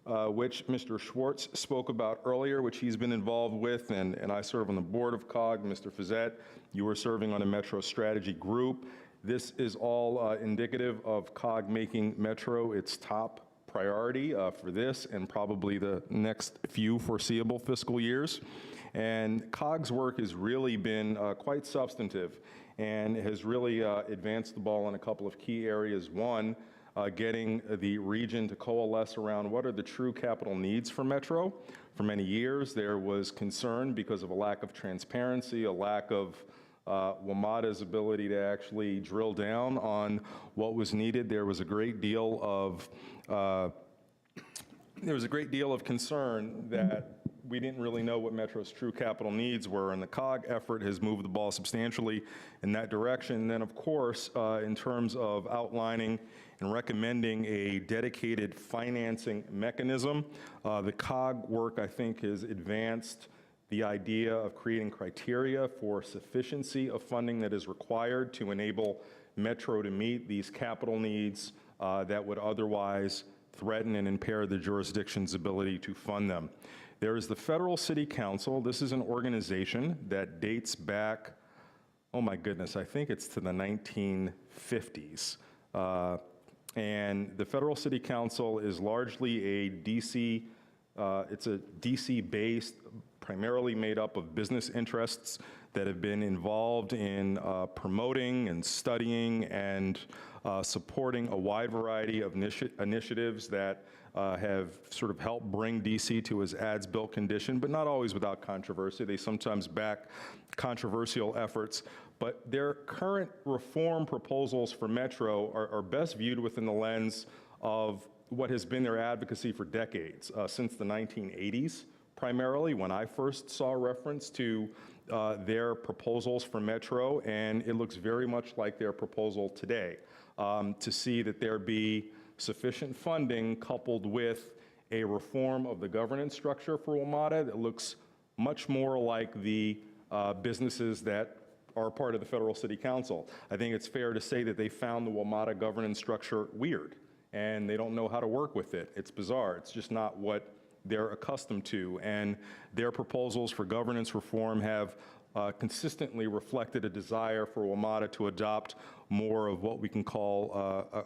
Mr. Schwartz spoke about earlier, which he's been involved with, and I serve on the board of COG. Mr. Fazette, you were serving on a Metro strategy group. This is all indicative of COG making Metro its top priority for this and probably the next few foreseeable fiscal years. And COG's work has really been quite substantive and has really advanced the ball in a couple of key areas. One, getting the region to coalesce around what are the true capital needs for Metro. For many years, there was concern because of a lack of transparency, a lack of WMATA's ability to actually drill down on what was needed. There was a great deal of concern that we didn't really know what Metro's true capital needs were, and the COG effort has moved the ball substantially in that direction. And then, of course, in terms of outlining and recommending a dedicated financing mechanism, the COG work, I think, has advanced the idea of creating criteria for sufficiency of funding that is required to enable Metro to meet these capital needs that would otherwise threaten and impair the jurisdiction's ability to fund them. There is the Federal City Council. This is an organization that dates back, oh my goodness, I think it's to the 1950s. And the Federal City Council is largely a DC, it's a DC-based, primarily made up of business interests that have been involved in promoting and studying and supporting a wide variety of initiatives that have sort of helped bring DC to its as-built condition, but not always without controversy. They sometimes back controversial efforts, but their current reform proposals for Metro are best viewed within the lens of what has been their advocacy for decades, since the 1980s, primarily, when I first saw reference to their proposals for Metro, and it looks very much like their proposal today, to see that there be sufficient funding coupled with a reform of the governance structure for WMATA that looks much more like the businesses that are part of the Federal City Council. I think it's fair to say that they found the WMATA governance structure weird, and they don't know how to work with it. It's bizarre. It's just not what they're accustomed to, and their proposals for governance reform have consistently reflected a desire for WMATA to adopt more of what we can call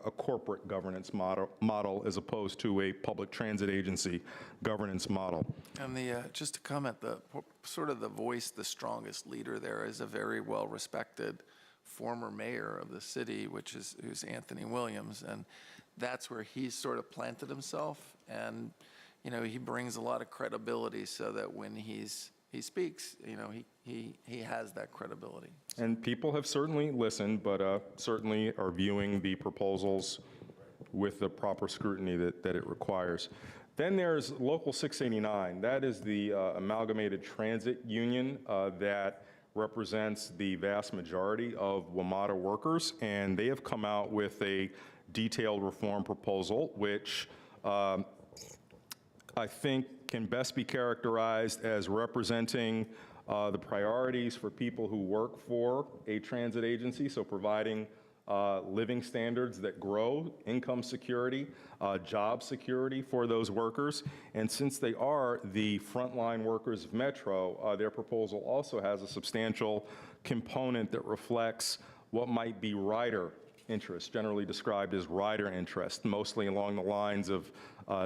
a corporate governance model as opposed to a public transit agency governance model. And just to comment, the voice, the strongest leader there is a very well-respected former mayor of the city, who's Anthony Williams, and that's where he's sort of planted himself, and he brings a lot of credibility so that when he speaks, he has that credibility. And people have certainly listened, but certainly are viewing the proposals with the proper scrutiny that it requires. Then there's Local 689. That is the amalgamated transit union that represents the vast majority of WMATA workers, and they have come out with a detailed reform proposal, which I think can best be characterized as representing the priorities for people who work for a transit agency, so providing living standards that grow, income security, job security for those workers. And since they are the frontline workers of Metro, their proposal also has a substantial component that reflects what might be rider interest, generally described as rider interest, mostly along the lines of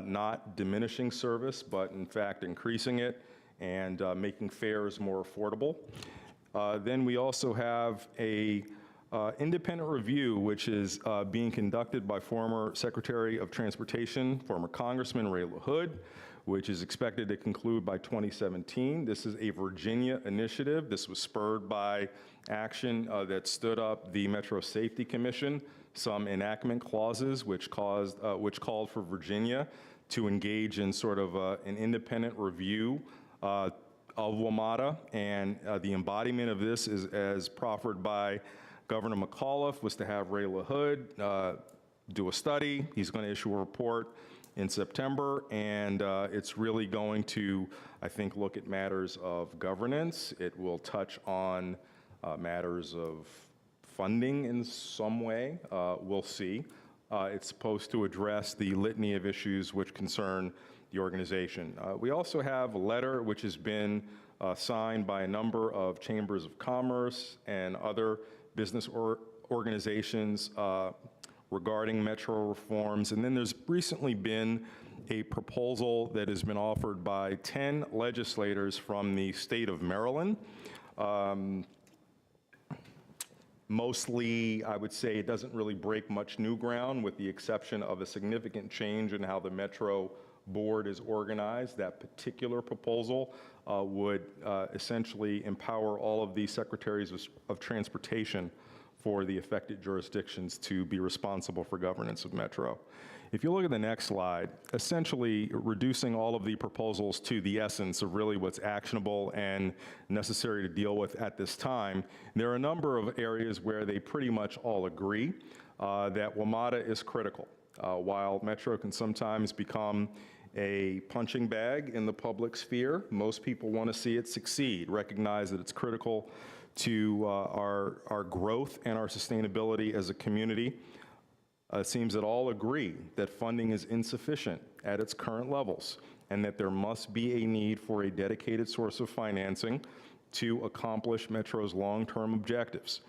not diminishing service, but in fact increasing it and making fares more affordable. Then we also have a independent review, which is being conducted by former Secretary of Transportation, former Congressman Ray LaHood, which is expected to conclude by 2017. This is a Virginia initiative. This was spurred by action that stood up the Metro Safety Commission, some enactment clauses which called for Virginia to engage in sort of an independent review of WMATA, and the embodiment of this is as proffered by Governor McAuliffe was to have Ray LaHood do a study. He's going to issue a report in September, and it's really going to, I think, look at matters of governance. It will touch on matters of funding in some way. We'll see. It's supposed to address the litany of issues which concern the organization. We also have a letter which has been signed by a number of chambers of commerce and other business organizations regarding Metro reforms. And then there's recently been a proposal that has been offered by 10 legislators from the state of Maryland. Mostly, I would say it doesn't really break much new ground, with the exception of a significant change in how the Metro board is organized. That particular proposal would essentially empower all of the secretaries of transportation for the affected jurisdictions to be responsible for governance of Metro. If you look at the next slide, essentially reducing all of the proposals to the essence of really what's actionable and necessary to deal with at this time, there are a number of areas where they pretty much all agree that WMATA is critical. While Metro can sometimes become a punching bag in the public sphere, most people want to see it succeed, recognize that it's critical to our growth and our sustainability as a community. It seems that all agree that funding is insufficient at its current levels, and that there must be a need for a dedicated source of financing to accomplish Metro's long-term objectives.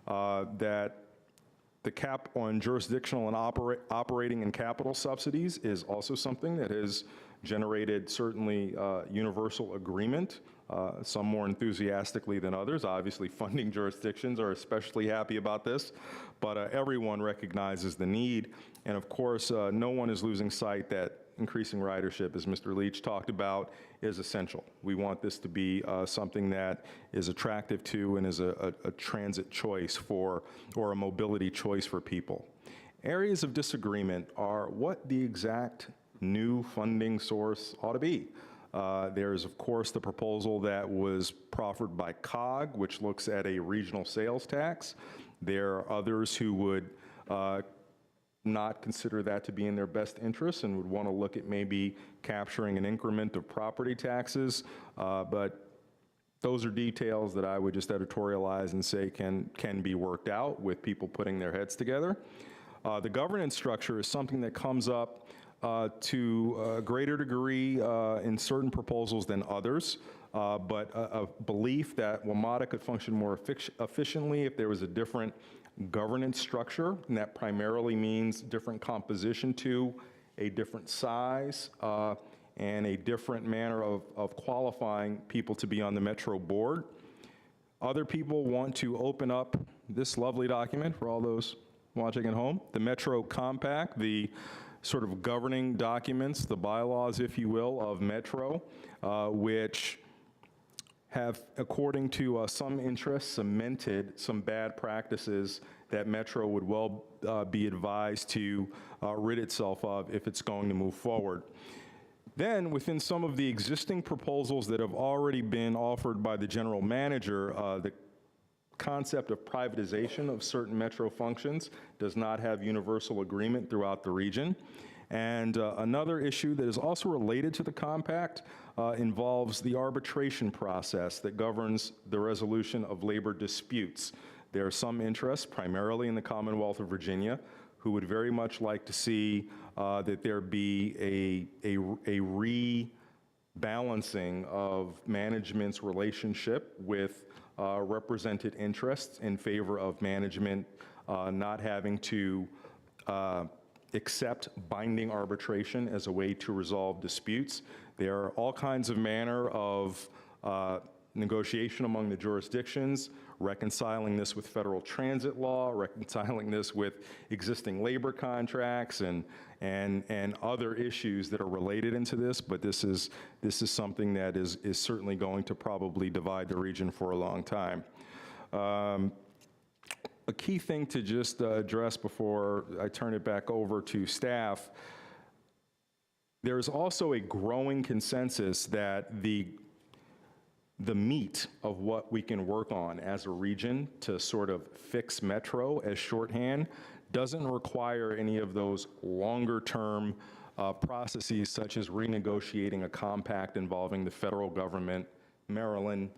That the cap on jurisdictional and operating and capital subsidies is also something that has generated certainly universal agreement, some more enthusiastically than others. Obviously, funding jurisdictions are especially happy about this, but everyone recognizes the need. And of course, no one is losing sight that increasing ridership, as Mr. Leach talked about, is essential. We want this to be something that is attractive to and is a transit choice for, or a mobility choice for people. Areas of disagreement are what the exact new funding source ought to be. There's, of course, the proposal that was proffered by COG, which looks at a regional sales tax. There are others who would not consider that to be in their best interest and would want to look at maybe capturing an increment of property taxes. But those are details that I would just editorialize and say can be worked out with people putting their heads together. The governance structure is something that comes up to a greater degree in certain proposals than others, but a belief that WMATA could function more efficiently if there was a different governance structure, and that primarily means different composition to a different size and a different manner of qualifying people to be on the Metro board. Other people want to open up this lovely document for all those watching at home, the Metro Compact, the sort of governing documents, the bylaws, if you will, of Metro, which have, according to some interests, cemented some bad practices that Metro would well be advised to rid itself of if it's going to move forward. Then, within some of the existing proposals that have already been offered by the general manager, the concept of privatization of certain Metro functions does not have universal agreement throughout the region. And another issue that is also related to the compact involves the arbitration process that governs the resolution of labor disputes. There are some interests, primarily in the Commonwealth of Virginia, who would very much like to see that there be a rebalancing of management's relationship with represented interests in favor of management not having to accept binding arbitration as a way to resolve disputes. There are all kinds of manner of negotiation among the jurisdictions, reconciling this with federal transit law, reconciling this with existing labor contracts and other issues that are related into this, but this is something that is certainly going to probably divide the region for a long time. A key thing to just address before I turn it back over to staff, there is also a growing consensus that the meat of what we can work on as a region to sort of fix Metro as shorthand doesn't require any of those longer-term processes such as renegotiating a compact involving the federal government, Maryland,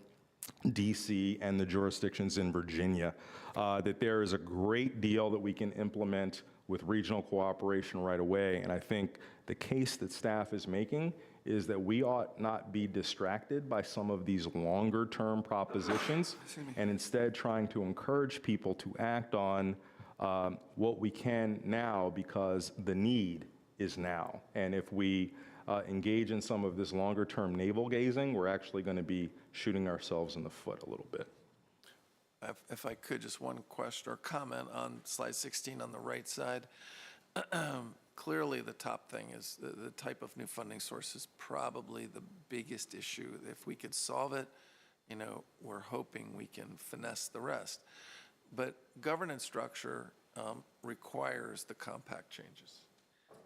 DC, and the jurisdictions in Virginia. That there is a great deal that we can implement with regional cooperation right away, and I think the case that staff is making is that we ought not be distracted by some of these longer-term propositions and instead trying to encourage people to act on what we can now because the need is now. And if we engage in some of this longer-term navel-gazing, we're actually going to be shooting ourselves in the foot a little bit. If I could, just one question or comment on slide 16 on the right side. Clearly, the top thing is the type of new funding source is probably the biggest issue. If we could solve it, you know, we're hoping we can finesse the rest. But governance structure requires the compact changes,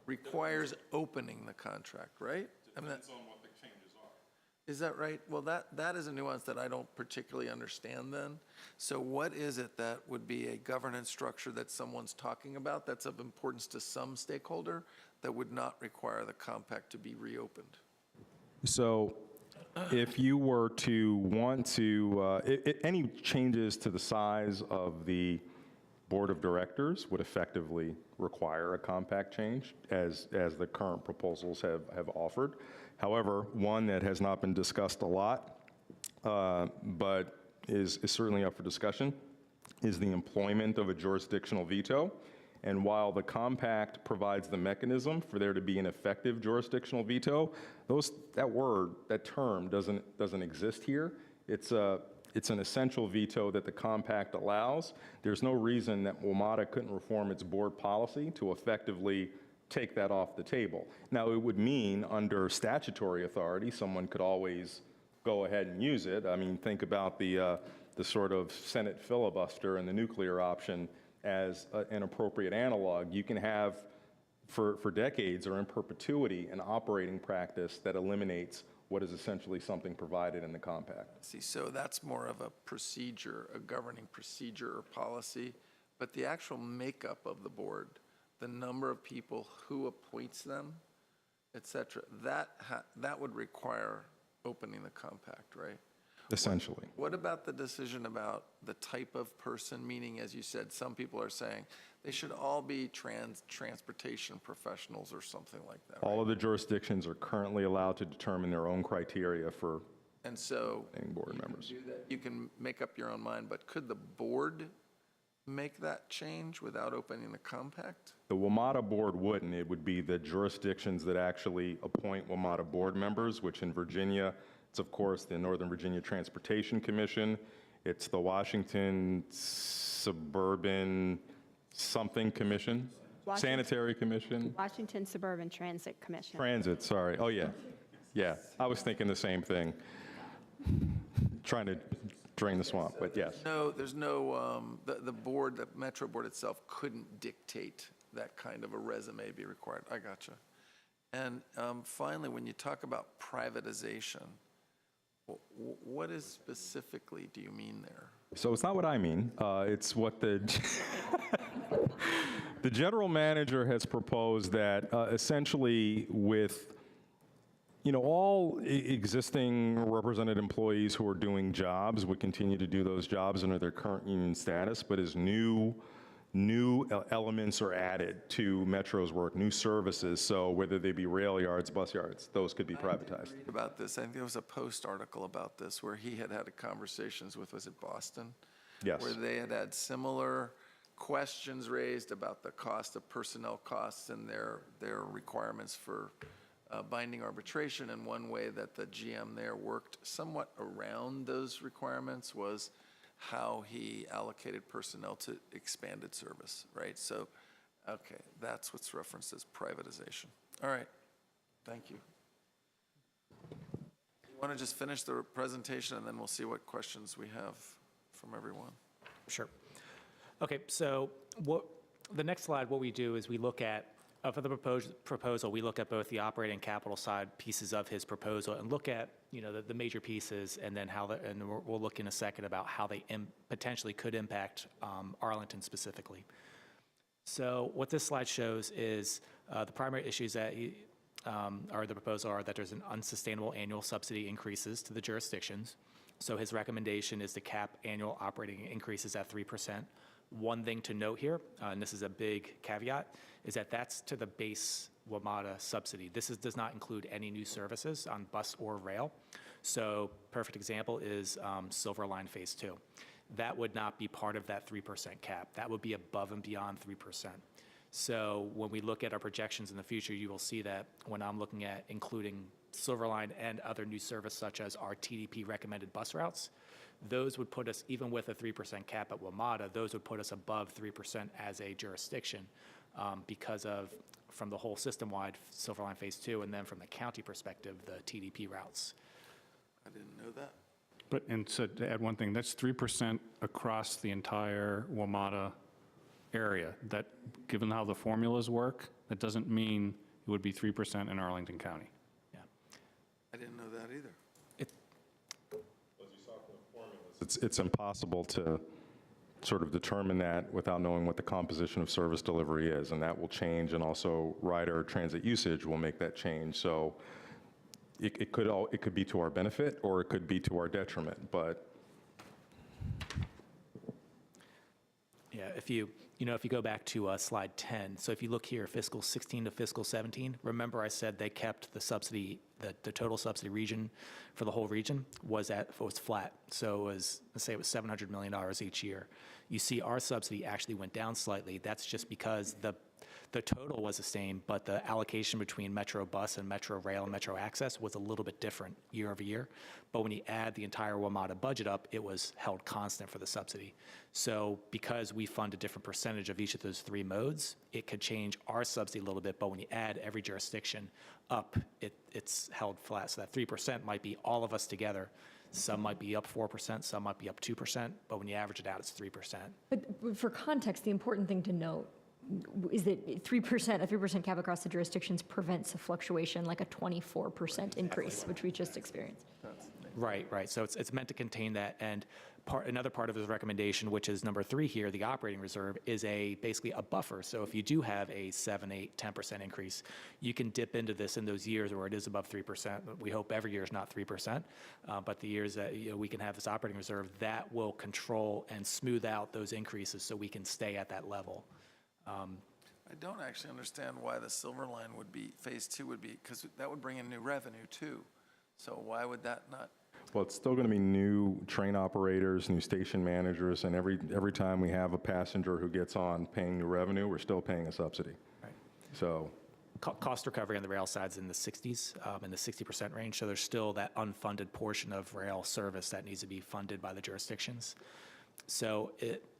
requires opening the contract, right? Depends on what the changes are. Is that right? Well, that is a nuance that I don't particularly understand then. So what is it that would be a governance structure that someone's talking about that's of importance to some stakeholder that would not require the compact to be reopened? So if you were to want to, any changes to the size of the board of directors would effectively require a compact change as the current proposals have offered. However, one that has not been discussed a lot, but is certainly up for discussion, is the employment of a jurisdictional veto. And while the compact provides the mechanism for there to be an effective jurisdictional veto, that term doesn't exist here. It's an essential veto that the compact allows. There's no reason that WMATA couldn't reform its board policy to effectively take that off the table. Now, it would mean under statutory authority, someone could always go ahead and use it. I mean, think about the sort of Senate filibuster and the nuclear option as an appropriate analog. You can have, for decades or in perpetuity, an operating practice that eliminates what is essentially something provided in the compact. See, so that's more of a procedure, a governing procedure or policy, but the actual makeup of the board, the number of people, who appoints them, et cetera, that would require opening the compact, right? Essentially. What about the decision about the type of person, meaning, as you said, some people are saying they should all be transportation professionals or something like that, All right? of the jurisdictions are currently allowed to determine their own criteria for And so board you can members. do that. You can make up your own mind, but could the board make that change without opening the compact? The WMATA board wouldn't. It would be the jurisdictions that actually appoint WMATA board members, which in Virginia, it's of course the Northern Virginia Transportation Commission. It's the Washington Suburban something Commission, Sanitary Commission. Washington Suburban Transit Commission. Transit, sorry. Oh, yeah. Yeah, I was thinking the same thing. Trying to drain the swamp, but yes. No, there's no, the board, the Metro board itself couldn't dictate that kind of a resume be required. I gotcha. And finally, when you talk about privatization, what is specifically do you mean there? So it's not what I mean. It's what the general manager has proposed that essentially with all existing represented employees who are doing jobs would continue to do those jobs under their current union status, but as new elements are added to Metro's work, new services, so whether they be rail yards, bus yards, those could be privatized. Read about this. I think there was a Post article about this where he had conversations with, was it Boston? Yes. Where they had similar questions raised about the cost of personnel costs and their requirements for binding arbitration. And one way that the GM there worked somewhat around those requirements was how he allocated personnel to expanded service, right? So, okay, that's what's referenced as privatization. All right, thank you. You want to just finish the presentation, and then we'll see what questions we have from everyone. Sure. Okay, so the next slide, what we do is we look at, for the proposal, we look at both the operating and capital side pieces of his proposal and look at, the major pieces, and then and we'll look in a second about how they potentially could impact Arlington specifically. So what this slide shows is the primary issues that the proposal are that there's an unsustainable annual subsidy increases to the jurisdictions. So his recommendation is to cap annual operating increases at 3%. One thing to note here, and this is a big caveat, is that that's to the base WMATA subsidy. This does not include any new services on bus or rail. So perfect example is Silver Line Phase 2. That would not be part of that 3% cap. That would be above and beyond 3%. So when we look at our projections in the future, you will see that when I'm looking at including Silver Line and other new service such as our TDP recommended bus routes, those would put us, even with a 3% cap at WMATA, those would put us above 3% as a jurisdiction because of, from the whole system-wide Silver Line Phase 2, and then from the county perspective, the TDP routes. I didn't know that. And so to add one thing, that's 3% across the entire WMATA area. That, given how the formulas work, that doesn't mean it would be 3% in Arlington County. Yeah. I didn't know that either. It's impossible to sort of determine that without knowing what the composition of service delivery is, and that will change, and also rider transit usage will make that change. So it could be to our benefit, or it could be to our detriment, but. Yeah, if you go back to slide 10, so if you look here, fiscal 16 to fiscal 17, remember I said they kept the subsidy, the total subsidy region for the whole region was flat. So it was, let's say it was $700 million each year. You see our subsidy actually went down slightly. That's just because the total was the same, but the allocation between Metro Bus and Metro Rail and Metro Access was a little bit different year over year. But when you add the entire WMATA budget up, it was held constant for the subsidy. So because we fund a different percentage of each of those three modes, it could change our subsidy a little bit, but when you add every jurisdiction up, it's held flat. So that 3% might be all of us together. Some might be up 4%, some might be up 2%, but when you average it out, it's 3%. But for context, the important thing to note is that a 3% cap across the jurisdictions prevents a fluctuation like a 24% increase, which we just experienced. Right. So it's meant to contain that. And another part of his recommendation, which is number 3 here, the operating reserve, is basically a buffer. So if you do have a 7, 8, 10% increase, you can dip into this in those years where it is above 3%. We hope every year is not 3%, but the years that we can have this operating reserve, that will control and smooth out those increases so we can stay at that level. I don't actually understand why the Silver Line would be, Phase 2 would be, because that would bring in new revenue too. So why would that not? Well, it's still going to be new train operators, new station managers, and every time we have a passenger who gets on paying new revenue, we're still paying a subsidy. Right. So. Cost recovery on the rail side's in the 60s, in the 60% range. So there's still that unfunded portion of rail service that needs to be funded by the jurisdictions. So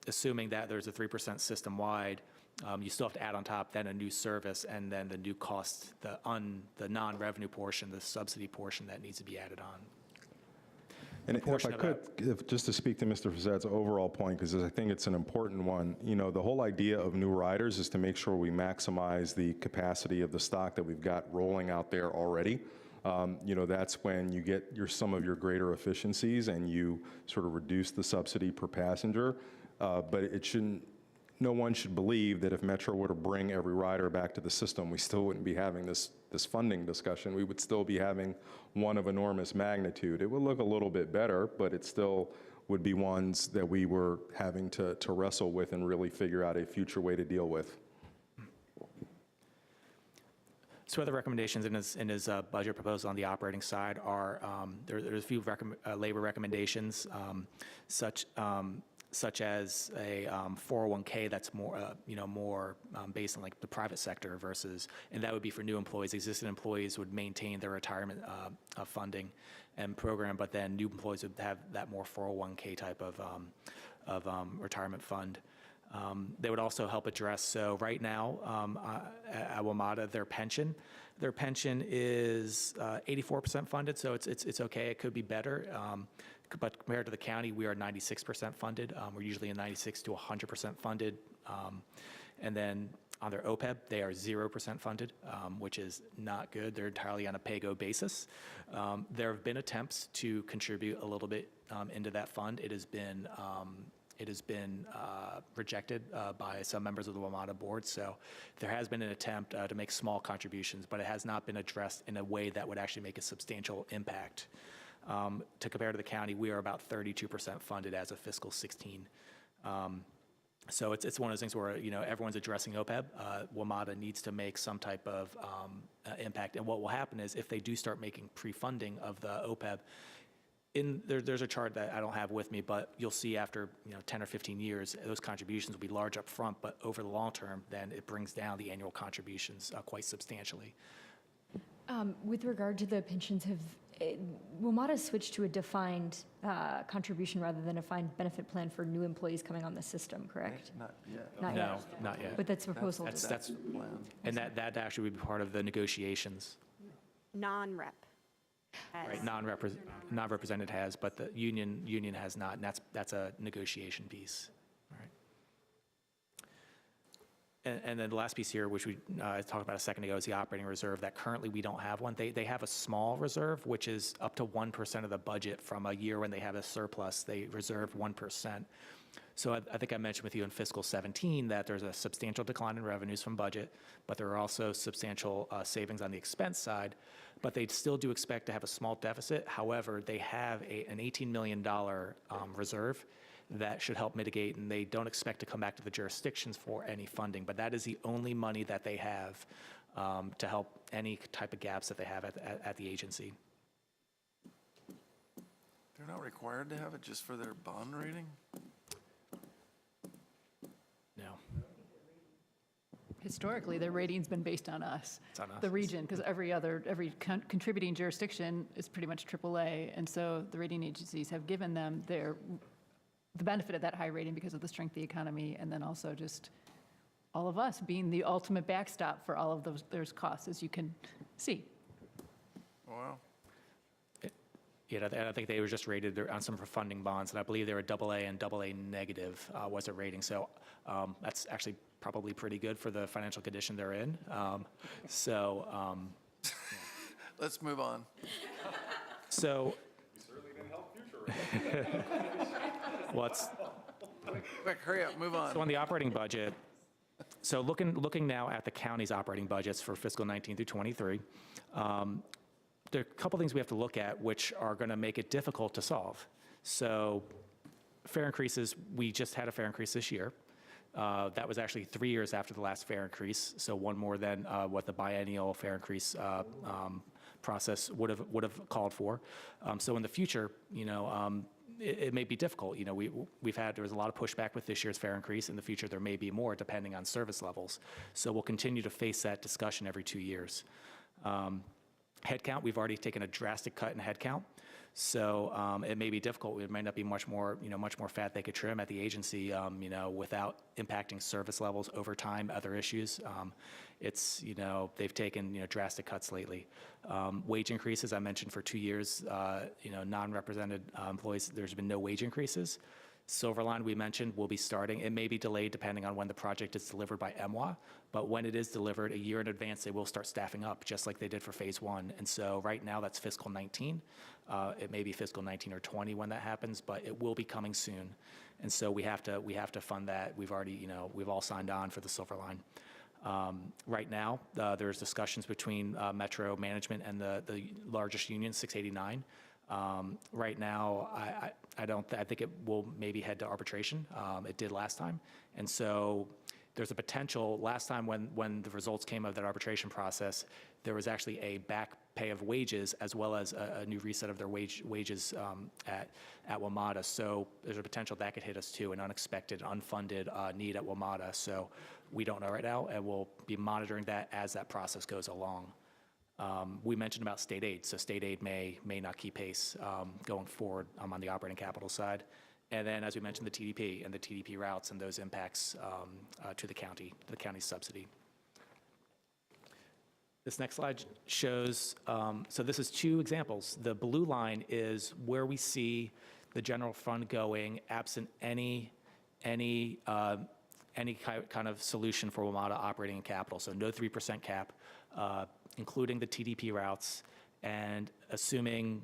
assuming that there's a 3% system-wide, you still have to add on top then a new service and then the new cost, the non-revenue portion, the subsidy portion that needs to be added on. And if I could, just to speak to Mr. Fazzette's overall point, because I think it's an important one, the whole idea of new riders is to make sure we maximize the capacity of the stock that we've got rolling out there already. That's when you get some of your greater efficiencies and you sort of reduce the subsidy per passenger, but it shouldn't no one should believe that if Metro were to bring every rider back to the system, we still wouldn't be having this funding discussion. We would still be having one of enormous magnitude. It would look a little bit better, but it still would be ones that we were having to wrestle with and really figure out a future way to deal with. So other recommendations in his budget proposal on the operating side are, there's a few labor recommendations, such as a 401k that's more, more based on like the private sector versus, and that would be for new employees. Existing employees would maintain their retirement funding and program, but then new employees would have that more 401k type of retirement fund. They would also help address, so right now at WMATA, their pension is 84% funded, so it's okay. It could be better. But compared to the county, we are 96% funded. We're usually in 96 to 100% funded. And then on their OPEB, they are 0% funded, which is not good. They're entirely on a pay-go basis. There have been attempts to contribute a little bit into that fund. It has been rejected by some members of the WMATA board. So there has been an attempt to make small contributions, but it has not been addressed in a way that would actually make a substantial impact. To compare to the county, we are about 32% funded as of fiscal 16. So it's one of those things where, everyone's addressing OPEB. WMATA needs to make some type of impact. And what will happen is if they do start making pre-funding of the OPEB, there's a chart that I don't have with me, but you'll see after 10 or 15 years, those contributions will be large up front, but over the long term, then it brings down the annual contributions quite substantially. With regard to the pensions, WMATA switched to a defined contribution rather than a defined benefit plan for new employees coming on the system, correct? Not yet. Not No, yet. not yet. But that's a proposal. That's the plan. and that actually would be part of the negotiations. Non-rep. Right, non-represented has, but the union has not, and that's a negotiation piece. All right. And then the last piece here, which we talked about a second ago, is the operating reserve. That currently we don't have one. They have a small reserve, which is up to 1% of the budget from a year when they have a surplus. They reserve 1%. So I think I mentioned with you in fiscal 17 that there's a substantial decline in revenues from budget, but there are also substantial savings on the expense side. But they still do expect to have a small deficit. However, they have an $18 million reserve that should help mitigate, and they don't expect to come back to the jurisdictions for any funding. But that is the only money that they have to help any type of gaps that they have at the agency. They're not required to have it just for their bond rating? No. Historically, their rating's been based on us. It's on us. The region, because every contributing jurisdiction is pretty much AAA, and so the rating agencies have given them the benefit of that high rating because of the strength of the economy, and then also just all of us being the ultimate backstop for all of those costs, as you can see. Wow. Yeah, I think they were just rated on some funding bonds, and I believe they were AA and AA negative was a rating. So that's actually probably pretty good for the financial condition they're in. Let's move on. So. Well, Quick, hurry up, move on. so on the operating budget, so looking now at the county's operating budgets for fiscal 19 through 23, there are a couple things we have to look at which are going to make it difficult to solve. So fare increases, we just had a fare increase this year. That was actually 3 years after the last fare increase, so one more than what the biennial fare increase process would have called for. So in the future, it may be difficult. There was a lot of pushback with this year's fare increase. In the future, there may be more depending on service levels. So we'll continue to face that discussion every 2 years. Headcount, we've already taken a drastic cut in headcount. So it may be difficult. It might not be much more fat they could trim at the agency, without impacting service levels over time, other issues. They've taken, drastic cuts lately. Wage increases, I mentioned for 2 years, non-represented employees, there's been no wage increases. Silver Line, we mentioned, will be starting. It may be delayed depending on when the project is delivered by MWA, but when it is delivered a year in advance, they will start staffing up, just like they did for Phase 1. And so right now, that's fiscal 19. It may be fiscal 19 or 20 when that happens, but it will be coming soon. And so we have to fund that. We've already, we've all signed on for the Silver Line. Right now, there's discussions between Metro management and the largest union, 689. Right now, I think it will maybe head to arbitration. It did last time. And so there's a potential, last time when the results came of that arbitration process, there was actually a back pay of wages as well as a new reset of their wages at WMATA. So there's a potential that could hit us too, an unexpected, unfunded need at WMATA. So we don't know right now, and we'll be monitoring that as that process goes along. We mentioned about state aid. So state aid may not keep pace going forward on the operating capital side. And then, as we mentioned, the TDP and the TDP routes and those impacts to the county's subsidy. This next slide shows, so this is two examples. The blue line is where we see the general fund going absent any kind of solution for WMATA operating and capital. So no 3% cap, including the TDP routes, and assuming,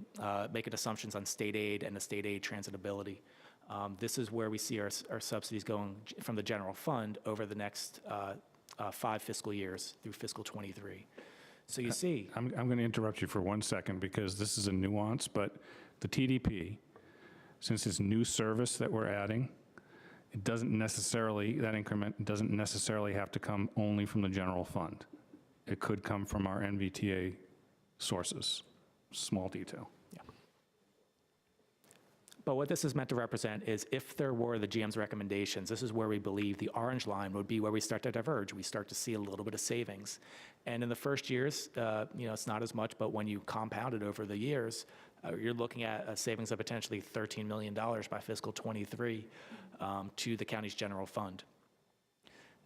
making assumptions on state aid and the state aid transitability. This is where we see our subsidies going from the general fund over the next 5 fiscal years through fiscal 23. So you see. I'm going to interrupt you for 1 second because this is a nuance, but the TDP, since it's new service that we're adding, it doesn't necessarily, that increment doesn't necessarily have to come only from the general fund. It could come from our NVTA sources. Small detail. But what this is meant to represent is if there were the GM's recommendations, this is where we believe the orange line would be where we start to diverge. We start to see a little bit of savings. And in the first years, it's not as much, but when you compound it over the years, you're looking at a savings of potentially $13 million by fiscal 23 to the county's general fund.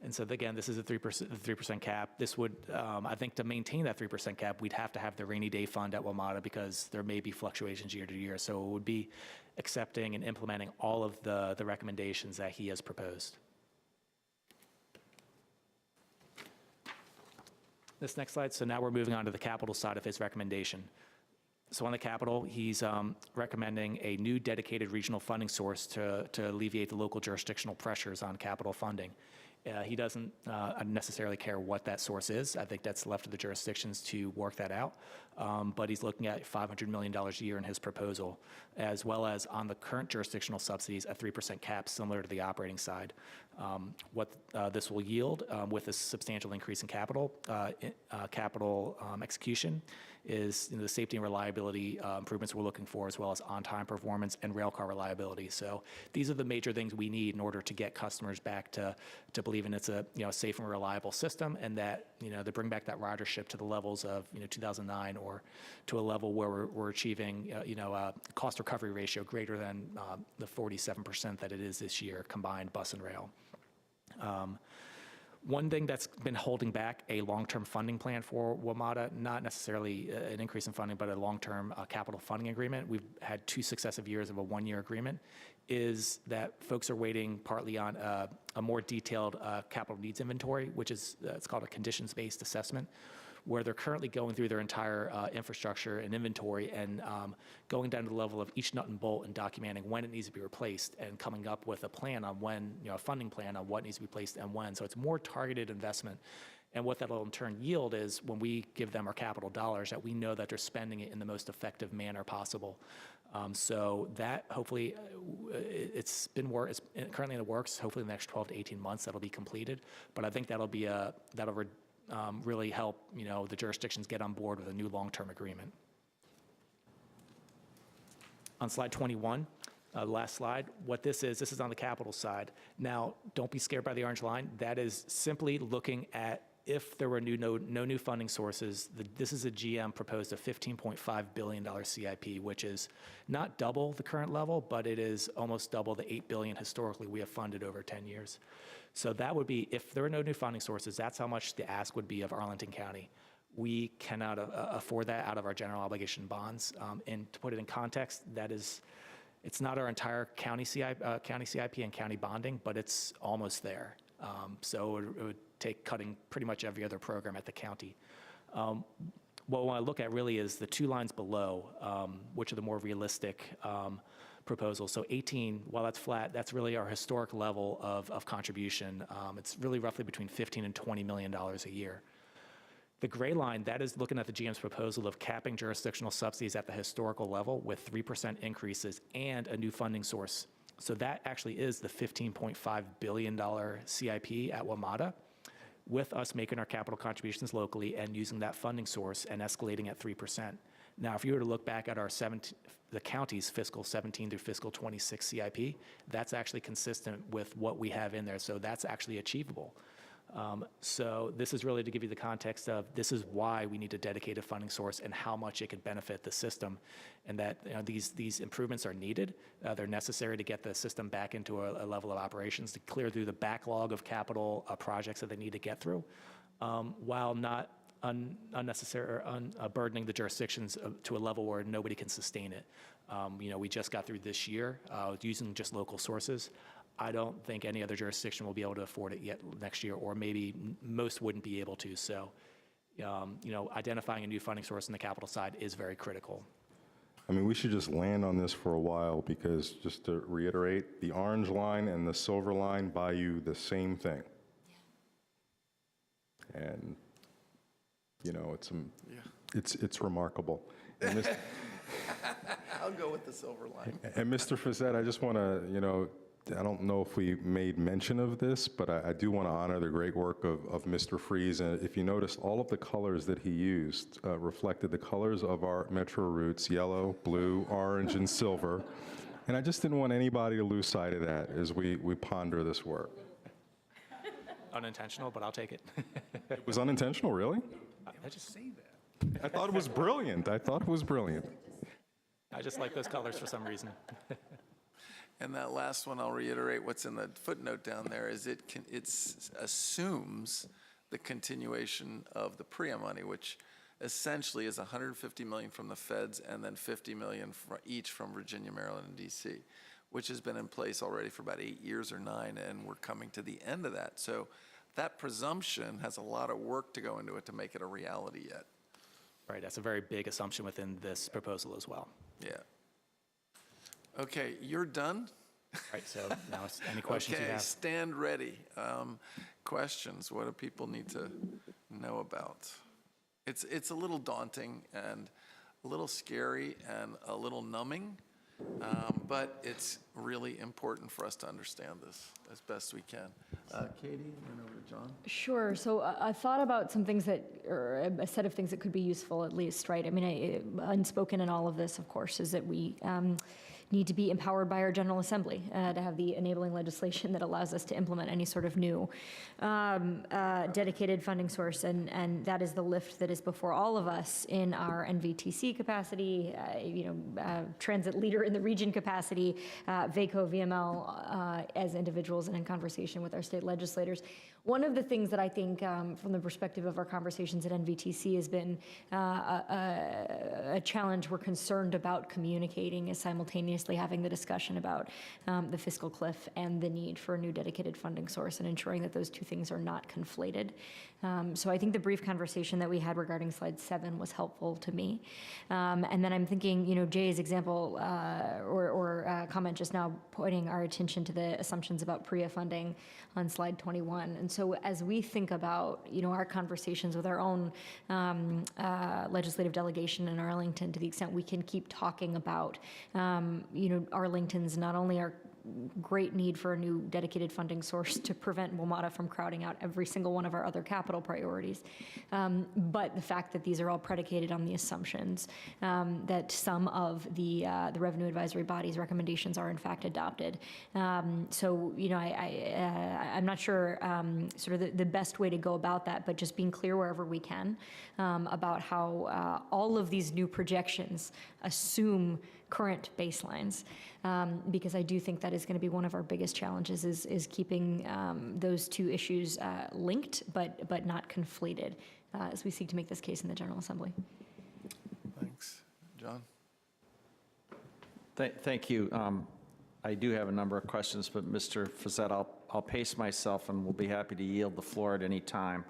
And so again, this is a 3% cap. This would, I think to maintain that 3% cap, we'd have to have the rainy day fund at WMATA because there may be fluctuations year to year. So it would be accepting and implementing all of the recommendations that he has proposed. This next slide, so now we're moving on to the capital side of his recommendation. So on the capital, he's recommending a new dedicated regional funding source to alleviate the local jurisdictional pressures on capital funding. He doesn't necessarily care what that source is. I think that's left to the jurisdictions to work that out. But he's looking at $500 million a year in his proposal, as well as on the current jurisdictional subsidies, a 3% cap similar to the operating side. What this will yield with a substantial increase in capital execution is the safety and reliability improvements we're looking for, as well as on-time performance and railcar reliability. So these are the major things we need in order to get customers back to believing it's a safe and reliable system, and that to bring back that ridership to the levels of 2009 or to a level where we're achieving a cost recovery ratio greater than the 47% that it is this year, combined bus and rail. One thing that's been holding back a long-term funding plan for WMATA, not necessarily an increase in funding, but a long-term capital funding agreement, we've had 2 successive years of a 1-year agreement, is that folks are waiting partly on a more detailed capital needs inventory, which is, it's called a conditions-based assessment, where they're currently going through their entire infrastructure and inventory and going down to the level of each nut and bolt and documenting when it needs to be replaced and coming up with a plan on when, a funding plan on what needs to be placed and when. So it's more targeted investment. And what that'll in turn yield is when we give them our capital dollars, that we know that they're spending it in the most effective manner possible. So that hopefully, it's currently in the works. Hopefully in the next 12 to 18 months that'll be completed. But I think that'll be really help the jurisdictions get on board with a new long-term agreement. On slide 21, last slide, what this is on the capital side. Now, don't be scared by the orange line. That is simply looking at if there were no new funding sources. This is a GM proposed a $15.5 billion CIP, which is not double the current level, but it is almost double the $8 billion historically we have funded over 10 years. So that would be, if there are no new funding sources, that's how much the ask would be of Arlington County. We cannot afford that out of our general obligation bonds. And to put it in context, that is It's not our entire county CIP and county bonding, but it's almost there. So it would take cutting pretty much every other program at the county. What we want to look at really is the two lines below, which are the more realistic proposals. So 18, while that's flat, that's really our historic level of contribution. It's really roughly between $15 and $20 million a year. The gray line, that is looking at the GM's proposal of capping jurisdictional subsidies at the historical level with 3% increases and a new funding source. So that actually is the $15.5 billion CIP at WMATA, with us making our capital contributions locally and using that funding source and escalating at 3%. Now, if you were to look back at the county's fiscal 17 through fiscal 26 CIP, that's actually consistent with what we have in there. So that's actually achievable. So this is really to give you the context of this is why we need a dedicated funding source and how much it could benefit the system, and that these improvements are needed. They're necessary to get the system back into a level of operations to clear through the backlog of capital projects that they need to get through, while not unnecessary or burdening the jurisdictions to a level where nobody can sustain it. We just got through this year using just local sources. I don't think any other jurisdiction will be able to afford it yet next year, or maybe most wouldn't be able to. So, identifying a new funding source on the capital side is very critical. I mean, we should just land on this for a while, because just to reiterate, the orange line and the silver line buy you the same thing. And, it's remarkable. And I'll go with the silver line. And Mr. Fazette, I just want to, I don't know if we made mention of this, but I do want to honor the great work of Mr. Freeze. And if you notice, all of the colors that he used reflected the colors of our metro routes: yellow, blue, orange, and silver. And I just didn't want anybody to lose sight of that as we ponder this work. Unintentional, but I'll take it. It was unintentional, really? I just say that. I thought it was brilliant. I just like those colors for some reason. And that last one, I'll reiterate what's in the footnote down there, is it assumes the continuation of the PRIA money, which essentially is $150 million from the feds and then $50 million each from Virginia, Maryland, and DC, which has been in place already for about 8 years or 9, and we're coming to the end of that. So that presumption has a lot of work to go into it to make it a reality yet. Right, that's a very big assumption within this proposal as well. Yeah. Okay, you're done? Right, so now it's any questions you Okay, have? stand ready. Questions, what do people need to know about? It's a little daunting and a little scary and a little numbing, but it's really important for us to understand this as best we can. Katie, and over to John. Sure. So I thought about some things or a set of things that could be useful at least, right? I mean, unspoken in all of this, of course, is that we need to be empowered by our General Assembly to have the enabling legislation that allows us to implement any sort of new dedicated funding source. And that is the lift that is before all of us in our NVTC capacity, transit leader in the region capacity, VACO, VML as individuals, and in conversation with our state legislators. One of the things that I think from the perspective of our conversations at NVTC has been a challenge we're concerned about communicating is simultaneously having the discussion about the fiscal cliff and the need for a new dedicated funding source, and ensuring that those two things are not conflated. So I think the brief conversation that we had regarding slide 7 was helpful to me. And then I'm thinking, Jay's example or comment just now pointing our attention to the assumptions about PRIA funding on slide 21. And so as we think about, our conversations with our own legislative delegation in Arlington, to the extent we can keep talking about, Arlington's not only our great need for a new dedicated funding source to prevent WMATA from crowding out every single one of our other capital priorities, but the fact that these are all predicated on the assumptions that some of the revenue advisory body's recommendations are in fact adopted. So, I'm not sure sort of the best way to go about that, but just being clear wherever we can about how all of these new projections assume current baselines, because I do think that is going to be one of our biggest challenges is keeping those two issues linked but not conflated as we seek to make this case in the General Assembly. Thanks. John? Thank you. I do have a number of questions, but Mr. Fazette, I'll pace myself and will be happy to yield the floor at any time.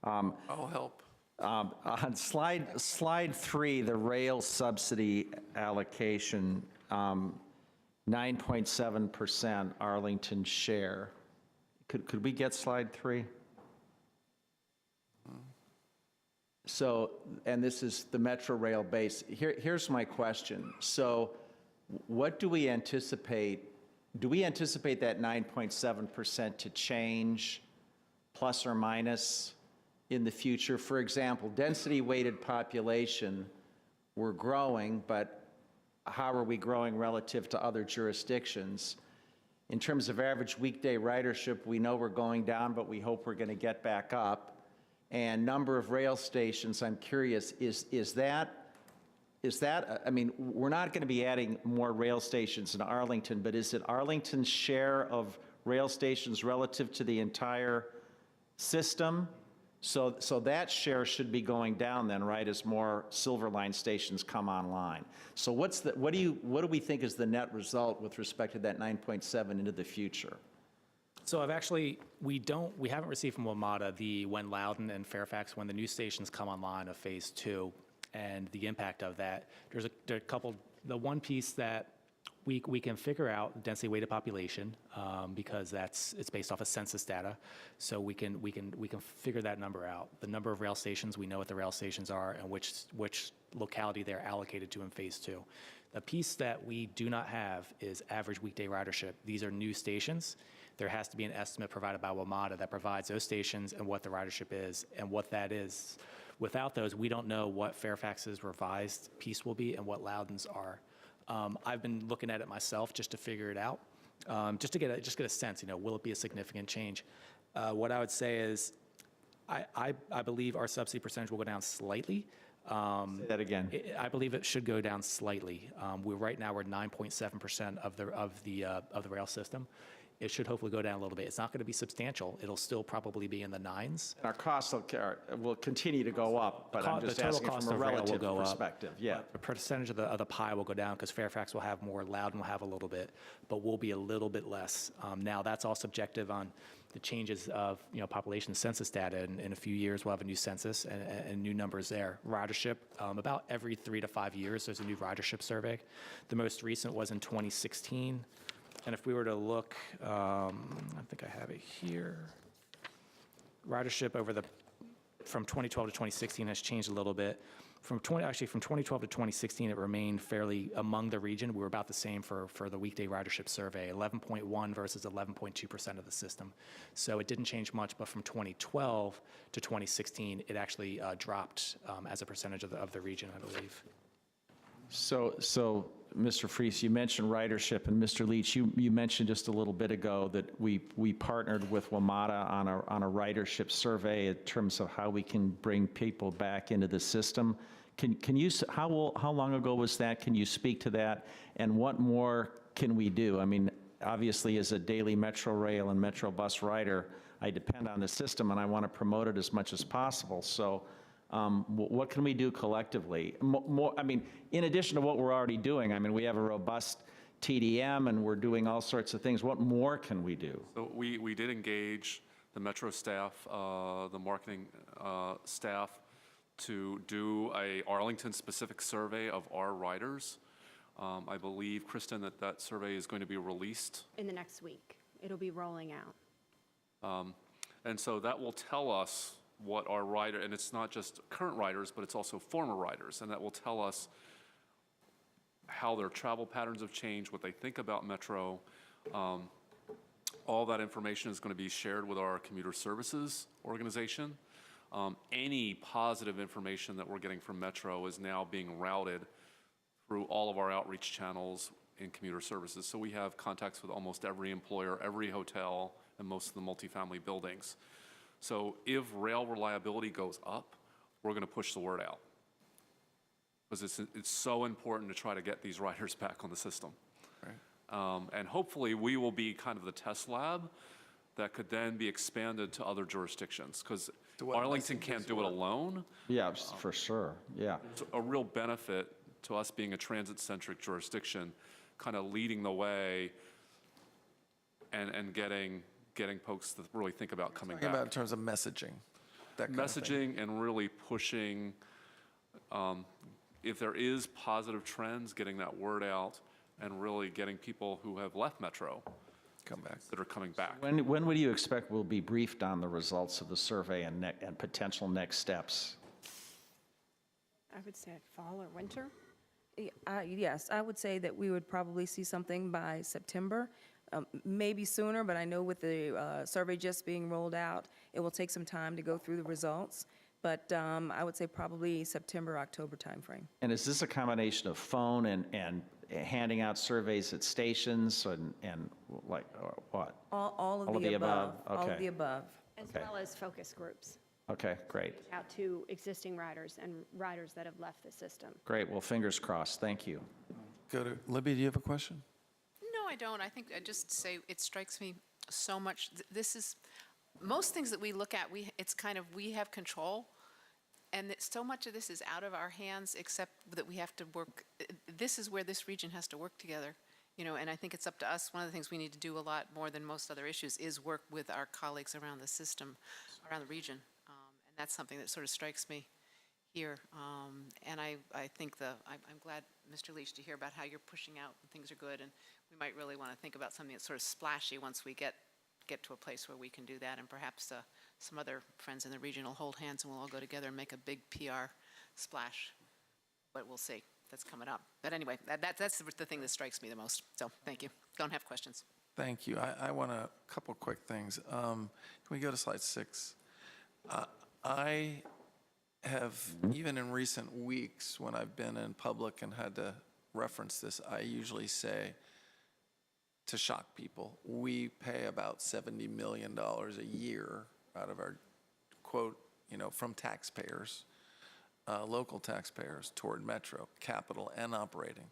I'll help. On slide 3, the rail subsidy allocation, 9.7% Arlington share. Could we get slide 3? So, and this is the Metro Rail base. Here's my question. So what do we anticipate? Do we anticipate that 9.7% to change, plus or minus, in the future? For example, density-weighted population, we're growing, but how are we growing relative to other jurisdictions? In terms of average weekday ridership, we know we're going down, but we hope we're going to get back up. And number of rail stations, I'm curious, is that, I mean, we're not going to be adding more rail stations in Arlington, but is it Arlington's share of rail stations relative to the entire system? So that share should be going down then, right, as more Silver Line stations come online. So what do we think is the net result with respect to that 9.7 into the future? So we haven't received from WMATA when Loudoun and Fairfax, when the new stations come online of phase 2 and the impact of that. There are a couple, the one piece that we can figure out, density weighted population, because it's based off of census data. So we can figure that number out. The number of rail stations, we know what the rail stations are and which locality they're allocated to in phase 2. The piece that we do not have is average weekday ridership. These are new stations. There has to be an estimate provided by WMATA that provides those stations and what the ridership is and what that is. Without those, we don't know what Fairfax's revised piece will be and what Loudoun's are. I've been looking at it myself just to figure it out, just to get a sense, will it be a significant change? What I would say is I believe our subsidy percentage will go down slightly. Say that again. I believe it should go down slightly. Right now we're 9.7% of the rail system. It should hopefully go down a little bit. It's not going to be substantial. It'll still probably be in the 9s. Our costs will continue to go up, but I'm just asking from a relative perspective. Yeah. The percentage of the pie will go down because Fairfax will have more, Loudoun will have a little bit, but we'll be a little bit less. Now, that's all subjective on the changes of population census data. In a few years, we'll have a new census and new numbers there. Ridership, about every 3 to 5 years, there's a new ridership survey. The most recent was in 2016. And if we were to look, I think I have it here. Ridership from 2012 to 2016 has changed a little bit. From 2012 to 2016, it remained fairly among the region. We were about the same for the weekday ridership survey, 11.1 versus 11.2% of the system. So it didn't change much, but from 2012 to 2016, it actually dropped as a percentage of the region, I believe. So, Mr. Freese, you mentioned ridership, and Mr. Leach, you mentioned just a little bit ago that we partnered with WMATA on a ridership survey in terms of how we can bring people back into the system. Can you, how long ago was that? Can you speak to that? And what more can we do? I mean, obviously, as a daily Metro Rail and Metro Bus rider, I depend on the system, and I want to promote it as much as possible. So, what can we do collectively? I mean, in addition to what we're already doing, I mean, we have a robust TDM and we're doing all sorts of things. What more can we do? So we did engage the Metro staff, the marketing staff, to do a Arlington-specific survey of our riders. I believe, Kristen, that survey is going to be released. In the next week. It'll be rolling out. And so that will tell us what our rider, and it's not just current riders, but it's also former riders, and that will tell us how their travel patterns have changed, what they think about Metro. All that information is going to be shared with our commuter services organization. Any positive information that we're getting from Metro is now being routed through all of our outreach channels in commuter services. So we have contacts with almost every employer, every hotel, and most of the multifamily buildings. So if rail reliability goes up, we're going to push the word out. Because it's so important to try to get these riders back on the system. Right. And hopefully we will be kind of the test lab that could then be expanded to other jurisdictions. Because Arlington can't do it alone. Yeah, for sure, yeah. It's a real benefit to us being a transit-centric jurisdiction, kind of leading the way and getting folks to really think about coming Talking back. about in terms of messaging, that kind of thing. Messaging and really pushing, if there is positive trends, getting that word out and really getting people who have left Metro Come back. that are coming back. When would you expect we'll be briefed on the results of the survey and potential next steps? I would say fall or winter. Yes, I would say that we would probably see something by September, maybe sooner, but I know with the survey just being rolled out, it will take some time to go through the results. But I would say probably September, October timeframe. And is this a combination of phone and handing out surveys at stations and like, or what? All of the above. All Okay. of the above. As Okay. well as focus groups Okay, great. out to existing riders and riders that have left the system. Great, well, fingers crossed, thank you. Go to, Libby, do you have a question? No, I don't. I think I just say it strikes me so much. This is, most things that we look at, it's kind of, we have control. And that so much of this is out of our hands, except that we have to work. This is where this region has to work together, and I think it's up to us. One of the things we need to do a lot more than most other issues is work with our colleagues around the system, around the region. And that's something that sort of strikes me here. And I think I'm glad, Mr. Leach, to hear about how you're pushing out and things are good. And we might really want to think about something that's sort of splashy once we get to a place where we can do that, and perhaps some other friends in the region will hold hands and we'll all go together and make a big PR splash. But we'll see. That's coming up. But anyway, that's the thing that strikes me the most. So thank you. Don't have questions. Thank you. I want a couple quick things. Can we go to slide 6? I have, even in recent weeks, when I've been in public and had to reference this, I usually say, to shock people, we pay about $70 million a year out of our quote, from taxpayers, local taxpayers toward Metro, capital and operating.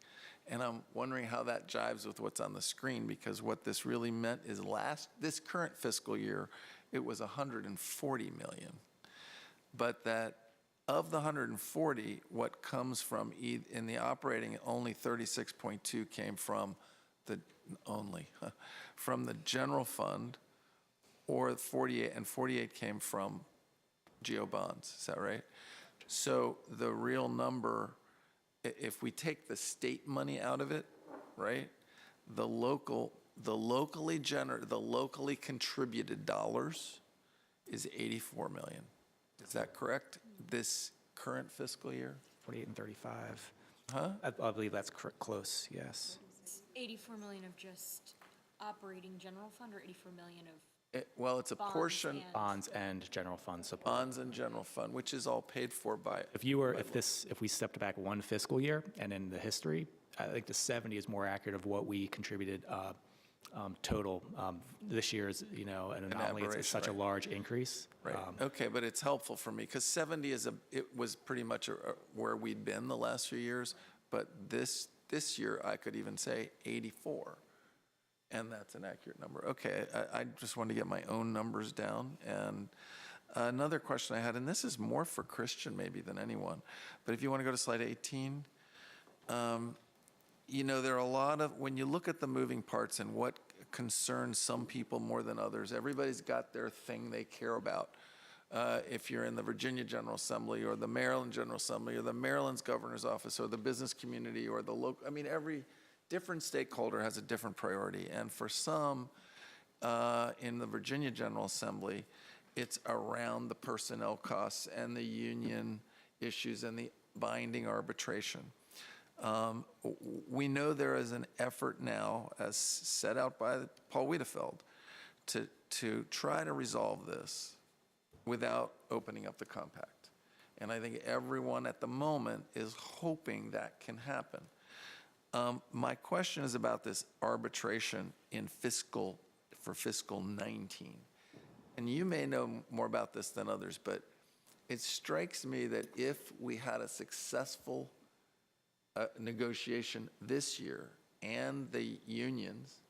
And I'm wondering how that jives with what's on the screen, because what this really meant is this current fiscal year, it was 140 million. But that of the 140, what comes from in the operating, only 36.2 came from from the general fund, or 48 came from geo bonds. Is that right? So the real number, if we take the state money out of it, right, the locally contributed dollars is 84 million. Is that correct? This current fiscal year? 48 and 35. Huh? I believe that's close, yes. 84 million of just operating general fund, or 84 million of Well, it's a bonds portion, and- Bonds and general fund support. bonds and general fund, which is all paid for by, If we stepped back one fiscal year and in the history, I think the 70 is more accurate of what we contributed total. This year is, an anomaly. It's such a right. large increase. right? Okay, but it's helpful for me, because 70 it was pretty much where we'd been the last few years, but this year I could even say 84. And that's an accurate number. Okay, I just wanted to get my own numbers down. And another question I had, and this is more for Christian maybe than anyone, but if you want to go to slide 18, there are a lot of, when you look at the moving parts and what concerns some people more than others, everybody's got their thing they care about. If you're in the Virginia General Assembly or the Maryland General Assembly or the Maryland's governor's office or the business community or the local, every different stakeholder has a different priority. And for some, in the Virginia General Assembly, it's around the personnel costs and the union issues and the binding arbitration. We know there is an effort now, as set out by Paul Wiedefeld, to try to resolve this without opening up the compact. And I think everyone at the moment is hoping that can happen. My question is about this arbitration for fiscal 19. And you may know more about this than others, but it strikes me that if we had a successful negotiation this year and the unions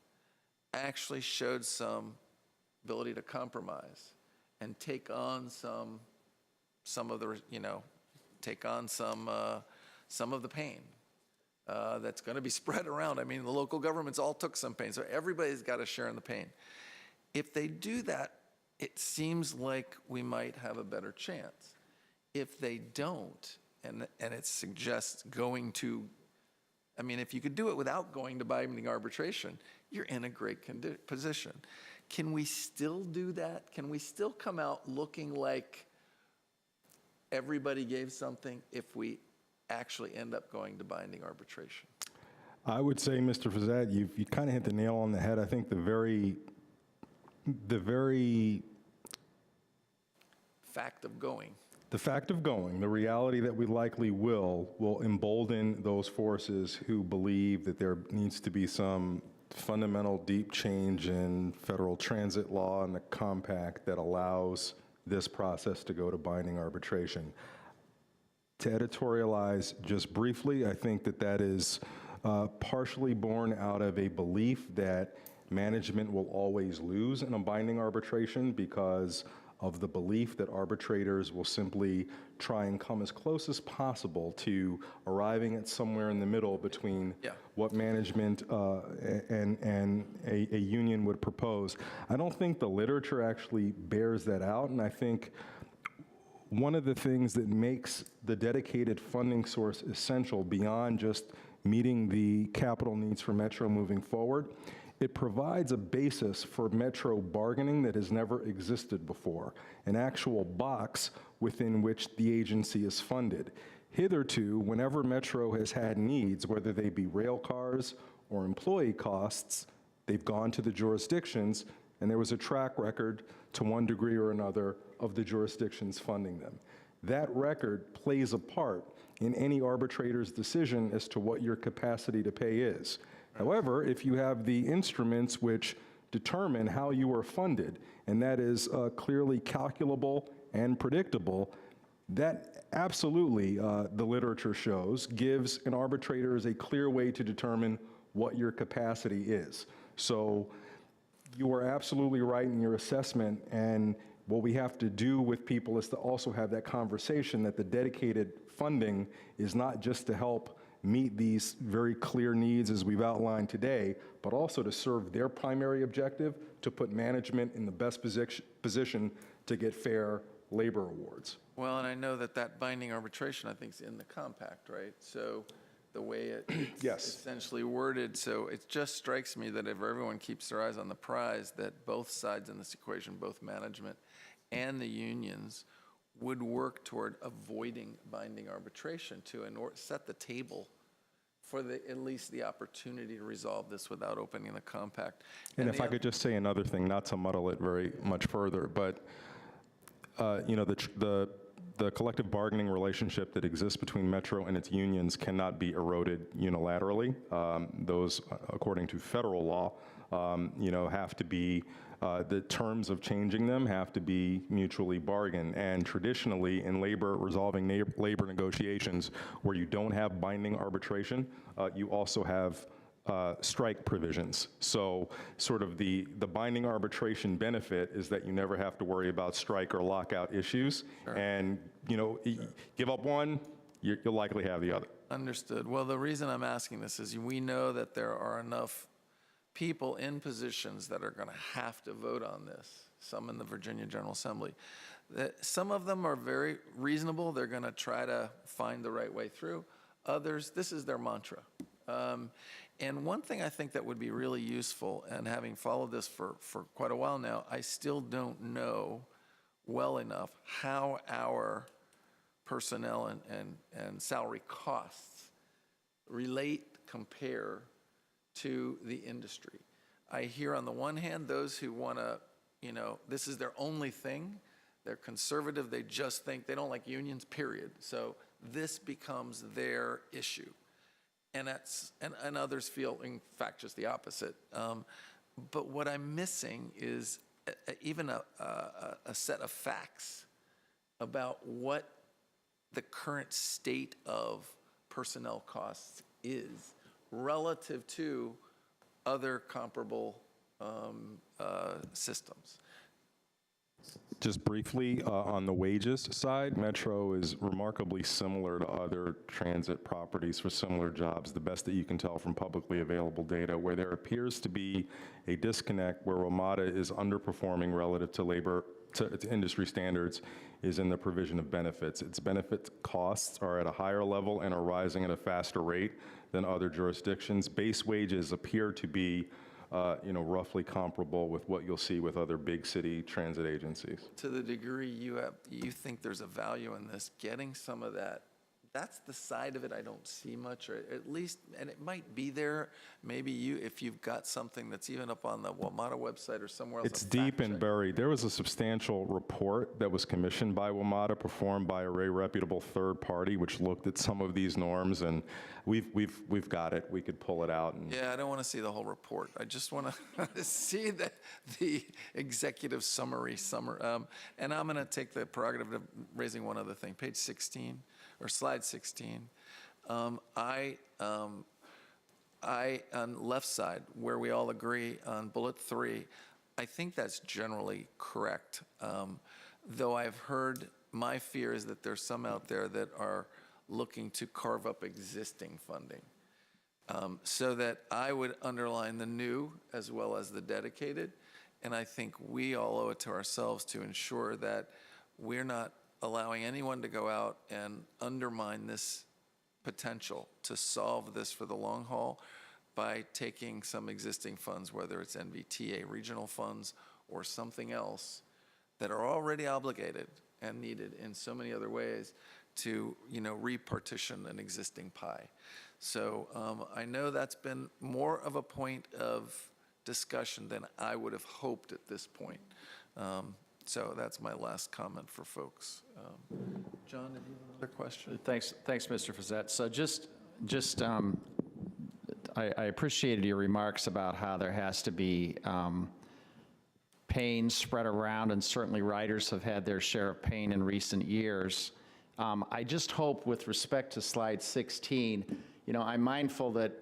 actually showed some ability to compromise and take on some of the, some of the pain, that's going to be spread around. I mean, the local governments all took some pain, so everybody's got to share in the pain. If they do that, it seems like we might have a better chance. If they don't, and it suggests going to, I mean, if you could do it without going to binding arbitration, you're in a great position. Can we still do that? Can we still come out looking like everybody gave something if we actually end up going to binding arbitration? I would say, Mr. Fazad, you kind of hit the nail on the head. I think the very Fact of going. The fact of going, the reality that we likely will embolden those forces who believe that there needs to be some fundamental deep change in federal transit law and the compact that allows this process to go to binding arbitration. To editorialize just briefly, I think that is partially born out of a belief that management will always lose in a binding arbitration because of the belief that arbitrators will simply try and come as close as possible to arriving at somewhere in the middle between what management and a union would propose. I don't think the literature actually bears that out, and I think one of the things that makes the dedicated funding source essential beyond just meeting the capital needs for Metro moving forward, it provides a basis for Metro bargaining that has never existed before, an actual box within which the agency is funded. Hitherto, whenever Metro has had needs, whether they be rail cars or employee costs, they've gone to the jurisdictions, and there was a track record to one degree or another of the jurisdictions funding them. That record plays a part in any arbitrator's decision as to what your capacity to pay is. However, if you have the instruments which determine how you are funded, and that is clearly calculable and predictable, that absolutely, the literature shows, gives an arbitrator a clear way to determine what your capacity is. So you are absolutely right in your assessment, and what we have to do with people is to also have that conversation that the dedicated funding is not just to help meet these very clear needs as we've outlined today, but also to serve their primary objective, to put management in the best position to get fair labor awards. Well, and I know that binding arbitration, I think, is in the compact, right? So the way it's Yes. essentially worded, so it just strikes me that if everyone keeps their eyes on the prize, that both sides in this equation, both management and the unions, would work toward avoiding binding arbitration to set the table for at least the opportunity to resolve this without opening the compact. And if I could just say another thing, not to muddle it very much further, but you know, the collective bargaining relationship that exists between Metro and its unions cannot be eroded unilaterally. Those, according to federal law, you know, have to be, the terms of changing them have to be mutually bargained. And traditionally, in resolving labor negotiations where you don't have binding arbitration, you also have strike provisions. So sort of the binding arbitration benefit is that you never have to worry about strike or lockout issues. Sure. And, you know, give up one, you'll likely have the other. Understood. Well, the reason I'm asking this is we know that there are enough people in positions that are going to have to vote on this, some in the Virginia General Assembly. Some of them are very reasonable. They're going to try to find the right way through. Others, this is their mantra. And one thing I think that would be really useful, and having followed this for quite a while now, I still don't know well enough how our personnel and salary costs compare to the industry. I hear on the one hand those who want to, you know, this is their only thing. They're conservative. They just think they don't like unions, period. So this becomes their issue. And others feel, in fact, just the opposite. But what I'm missing is even a set of facts about what the current state of personnel costs is relative to other comparable systems. Just briefly, on the wages side, Metro is remarkably similar to other transit properties for similar jobs, the best that you can tell from publicly available data. Where there appears to be a disconnect where WMATA is underperforming relative to industry standards is in the provision of benefits. Its benefit costs are at a higher level and are rising at a faster rate than other jurisdictions. Base wages appear to be roughly comparable with what you'll see with other big city transit agencies. To the degree you think there's a value in this, getting some of that, that's the side of it I don't see much, or at least, and it might be there, maybe if you've got something that's even up on the WMATA website or somewhere else. It's deep and buried. There was a substantial report that was commissioned by WMATA, performed by a very reputable third party, which looked at some of these norms, and we've got it. We could pull it out. And Yeah, I don't want to see the whole report. I just want to see the executive summary. And I'm going to take the prerogative of raising one other thing. Page 16, or slide 16. I, on left side, where we all agree on bullet 3, I think that's generally correct. Though I've heard, my fear is that there's some out there that are looking to carve up existing funding. So that I would underline the new as well as the dedicated. And I think we all owe it to ourselves to ensure that we're not allowing anyone to go out and undermine this potential to solve this for the long haul by taking some existing funds, whether it's NVTA regional funds or something else that are already obligated and needed in so many other ways to, repartition an existing pie. So I know that's been more of a point of discussion than I would have hoped at this point. So that's my last comment for folks. John, did you have another question? Thanks, Mr. Fazette. So I appreciated your remarks about how there has to be pain spread around, and certainly riders have had their share of pain in recent years. I just hope, with respect to slide 16, I'm mindful that,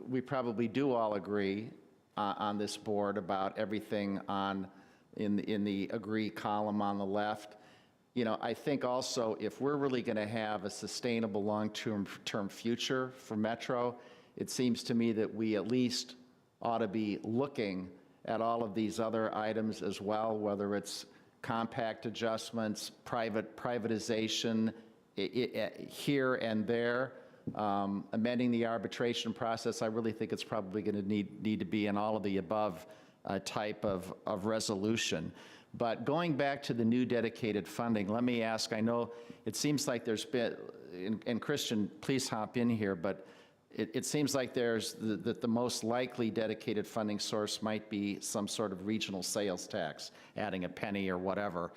we probably do all agree on this board about everything in the agree column on the left. I think also, if we're really going to have a sustainable long-term future for Metro, it seems to me that we at least ought to be looking at all of these other items as well, whether it's compact adjustments, privatization here and there, amending the arbitration process. I really think it's probably going to need to be in all of the above type of resolution. But going back to the new dedicated funding, let me ask, I know it seems like there's been, and Christian, please hop in here, but it seems like that the most likely dedicated funding source might be some sort of regional sales tax, adding a penny or whatever.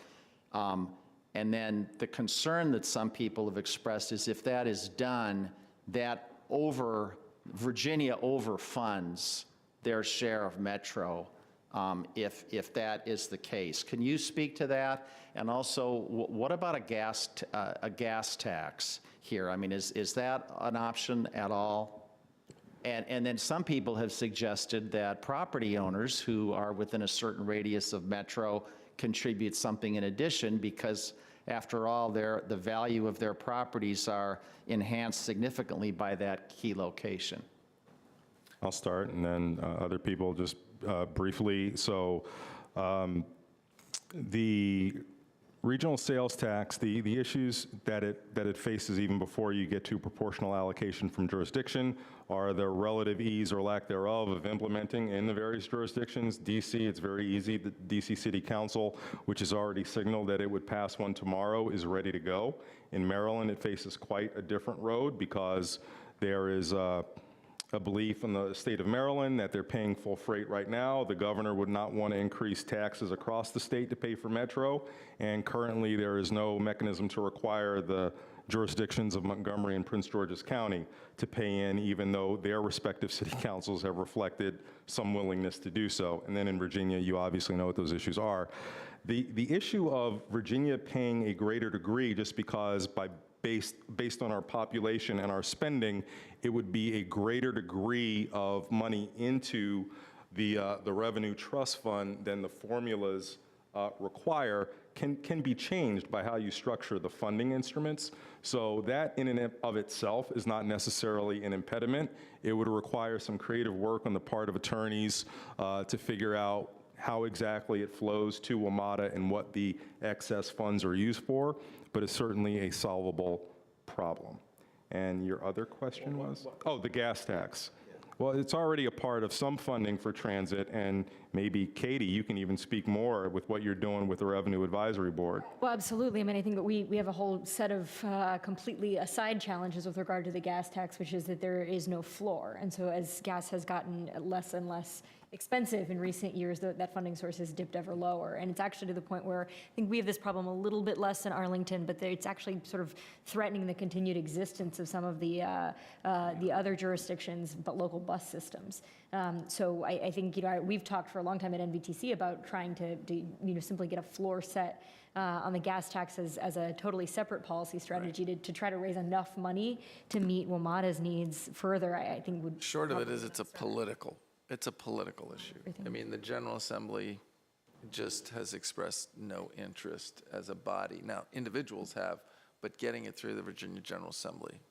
And then the concern that some people have expressed is if that is done, that Virginia overfunds their share of Metro, if that is the case. Can you speak to that? And also, what about a gas tax here? I mean, is that an option at all? And then some people have suggested that property owners who are within a certain radius of Metro contribute something in addition, because after all, the value of their properties are enhanced significantly by that key location. I'll start, and then other people just briefly. So the regional sales tax, the issues that it faces even before you get to proportional allocation from jurisdiction are the relative ease or lack thereof of implementing in the various jurisdictions. DC, it's very easy. The DC City Council, which has already signaled that it would pass one tomorrow, is ready to go. In Maryland, it faces quite a different road because there is a belief in the state of Maryland that they're paying full freight right now. The governor would not want to increase taxes across the state to pay for Metro, and currently there is no mechanism to require the jurisdictions of Montgomery and Prince George's County to pay in, even though their respective city councils have reflected some willingness to do so. And then in Virginia, you obviously know what those issues are. The issue of Virginia paying a greater degree just because based on our population and our spending, it would be a greater degree of money into the revenue trust fund than the formulas require can be changed by how you structure the funding instruments. So that in and of itself is not necessarily an impediment. It would require some creative work on the part of attorneys to figure out how exactly it flows to WMATA and what the excess funds are used for, but it's certainly a solvable problem. And your other question was? Oh, the gas tax. Well, it's already a part of some funding for transit, and maybe, Katie, you can even speak more with what you're doing with the Revenue Advisory Board. Well, absolutely. I mean, I think that we have a whole set of completely aside challenges with regard to the gas tax, which is that there is no floor. And so as gas has gotten less and less expensive in recent years, that funding source has dipped ever lower. And it's actually to the point where I think we have this problem a little bit less in Arlington, but it's actually sort of threatening the continued existence of some of the other jurisdictions, but local bus systems. So I think, we've talked for a long time at NVTC about trying to simply get a floor set on the gas taxes as a totally separate policy strategy to try to raise enough money to meet WMATA's needs further, I think would. Short of it is it's a political issue. I mean, the General Assembly just has expressed no interest as a body. Now, individuals have, but getting it through the Virginia General Assembly,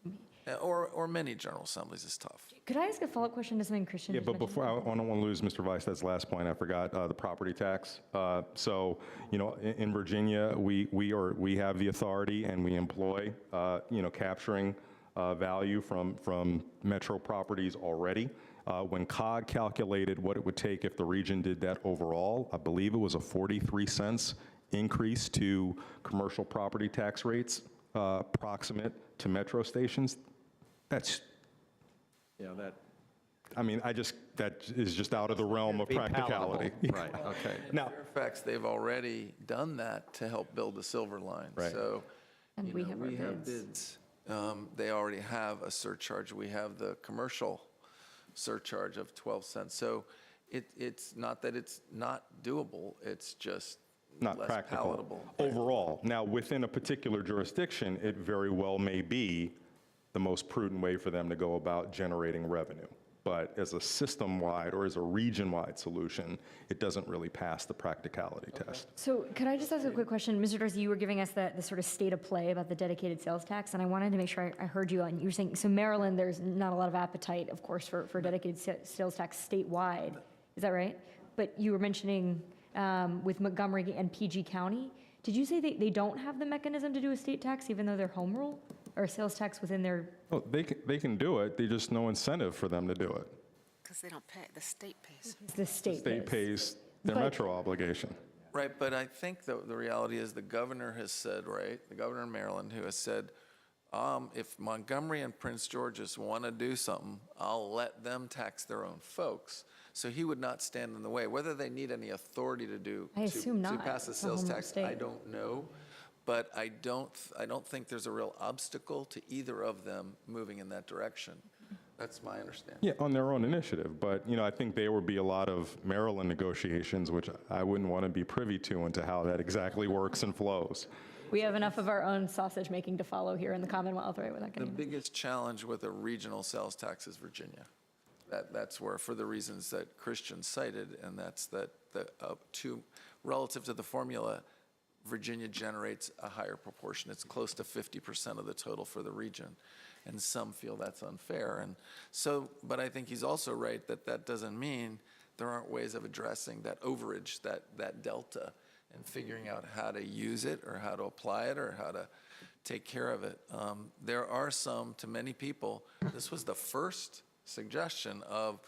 or many General Assemblies, is tough. Could I ask a follow-up question to something Christian Yeah, just but mentioned? before, I don't want to lose Mr. Weisstad's last point. I forgot the property tax. So, in Virginia, we have the authority and we employ, capturing value from metro properties already. When COG calculated what it would take if the region did that overall, I believe it was a 43 cents increase to commercial property tax rates proximate to metro stations. That's, that. I mean, that is just out of the realm of Be practicality. palatable. Right, okay. Now, Fairfax, they've already done that to help build the Silver Line. Right. So, And we have our bids. They already have a surcharge. We have the commercial surcharge of 12 cents. So it's not that it's not doable, it's just not less practical palatable. overall. Now, within a particular jurisdiction, it very well may be the most prudent way for them to go about generating revenue. But as a system-wide or as a region-wide solution, it doesn't really pass the practicality test. So could I just ask a quick question? Mr. Dorsey, you were giving us the sort of state of play about the dedicated sales tax, and I wanted to make sure I heard you on. You were saying, so Maryland, there's not a lot of appetite, of course, for dedicated sales tax statewide. Is that right? But you were mentioning with Montgomery and PG County. Did you say they don't have the mechanism to do a state tax, even though they're home rule? Or a sales tax within their? Well, they can do it. There's just no incentive for them to do it. Because they don't pay, the state pays. The state State pays their But- metro obligation. Right, but I think the reality is the governor has said, right, the governor of Maryland who has said, if Montgomery and Prince George's want to do something, I'll let them tax their own folks. So he would not stand in the way. Whether they need any authority to I assume to not. pass a It's a sales home tax, state. I don't know. But I don't think there's a real obstacle to either of them moving in that direction. That's my understanding. Yeah, on their own initiative. But, I think there would be a lot of Maryland negotiations, which I wouldn't want to be privy to into how that exactly works and flows. We have enough of our own sausage making to follow here in the Commonwealth, right? Without The getting. biggest challenge with a regional sales tax is Virginia. That's where, for the reasons that Christian cited, and that's that relative to the formula, Virginia generates a higher proportion. It's close to 50% of the total for the region, and some feel that's unfair. And so, but I think he's also right that doesn't mean there aren't ways of addressing that overage, that delta, and figuring out how to use it or how to apply it or how to take care of it. There are some, to many people, this was the first suggestion of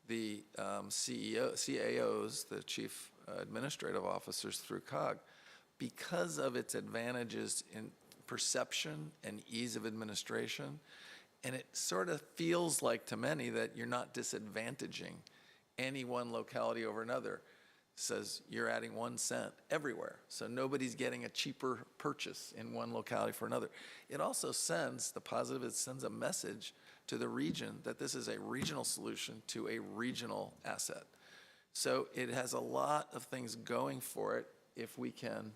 the CAOs, the chief administrative officers through COG, because of its advantages in perception and ease of administration. And it sort of feels like to many that you're not disadvantaging any one locality over another. Says you're adding 1 cent everywhere. So nobody's getting a cheaper purchase in one locality for another. It also sends, the positive, it sends a message to the region that this is a regional solution to a regional asset. So it has a lot of things going for it if we can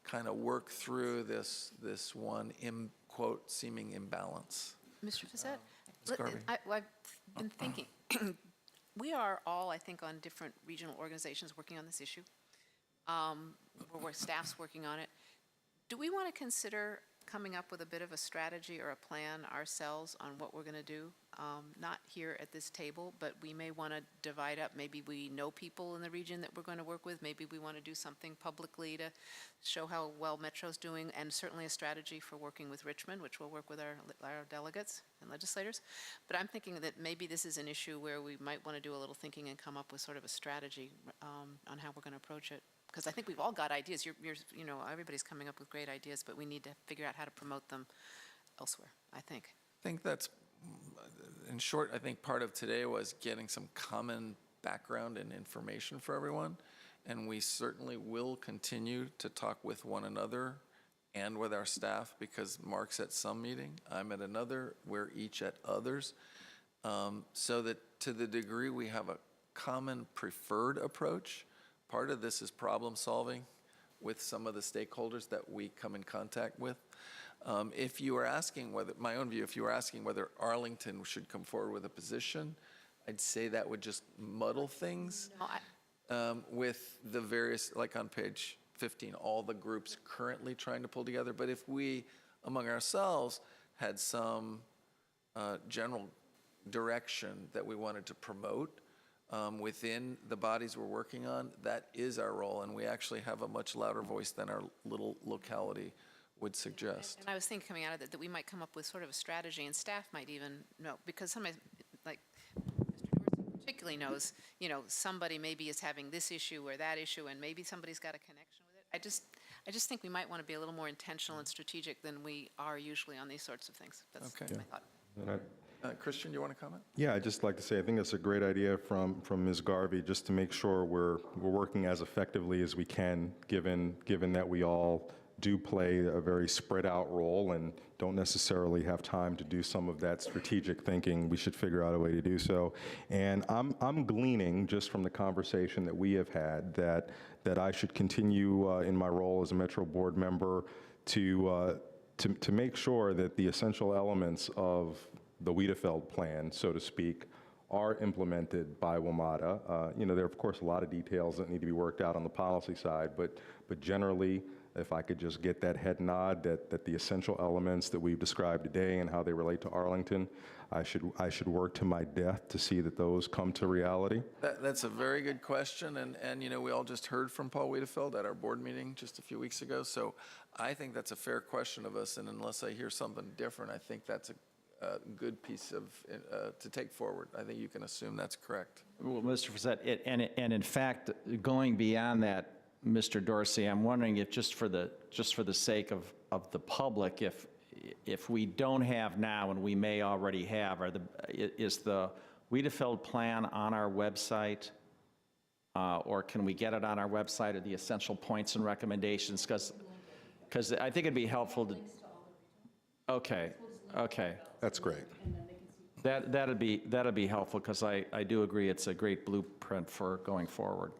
kind of work through this one, quote, seeming imbalance. Mr. Fassett, Garvey. I've been thinking, we are all, I think, on different regional organizations working on this issue. where staff's working on it. Do we want to consider coming up with a bit of a strategy or a plan ourselves on what we're going to do? Not here at this table, but we may want to divide up. Maybe we know people in the region that we're going to work with. Maybe we want to do something publicly to show how well Metro's doing, and certainly a strategy for working with Richmond, which will work with our delegates and legislators. But I'm thinking that maybe this is an issue where we might want to do a little thinking and come up with sort of a strategy on how we're going to approach it. Because I think we've all got ideas. Everybody's coming up with great ideas, but we need to figure out how to promote them elsewhere, I think. I think that's, in short, I think part of today was getting some common background and information for everyone. And we certainly will continue to talk with one another and with our staff, because Mark's at some meeting, I'm at another, we're each at others. So that to the degree we have a common preferred approach, part of this is problem solving with some of the stakeholders that we come in contact with. If you are asking whether, my own view, if you were asking whether Arlington should come forward with a position, I'd say that would just muddle things with the various, like on page 15, all the groups currently trying to pull together. But if we, among ourselves, had some general direction that we wanted to promote within the bodies we're working on, that is our role, and we actually have a much louder voice than our little locality would suggest. And I was thinking coming out of it that we might come up with sort of a strategy, and staff might even know, because sometimes, like Mr. Dorsey particularly knows, somebody maybe is having this issue or that issue, and maybe somebody's got a connection with it. I just think we might want to be a little more intentional and strategic than we are usually on these sorts of things. That's Okay. my thought. Christian, you want to comment? Yeah, I'd just like to say, I think it's a great idea from Ms. Garvey, just to make sure we're working as effectively as we can, given that we all do play a very spread out role and don't necessarily have time to do some of that strategic thinking. We should figure out a way to do so. And I'm gleaning just from the conversation that we have had that I should continue in my role as a Metro board member to make sure that the essential elements of the Wiedefeld plan, so to speak, are implemented by WMATA. There are, of course, a lot of details that need to be worked out on the policy side, but generally, if I could just get that head nod that the essential elements that we've described today and how they relate to Arlington, I should work to my death to see that those come to reality. That's a very good question, and we all just heard from Paul Wiedefeld at our board meeting just a few weeks ago, so I think that's a fair question of us, and unless I hear something different, I think that's a good piece of to take forward. I think you can assume that's correct. Well, Mr. Frissette, and in fact, going beyond that, Mr. Dorsey, I'm wondering if just for the sake of the public, if we don't have now, and we may already have, is the Wiedefeld plan on our website, or can we get it on our website, or the essential points and recommendations? Because I think it'd be helpful to. Okay. That's great. That'd be helpful, because I do agree it's a great blueprint for going forward.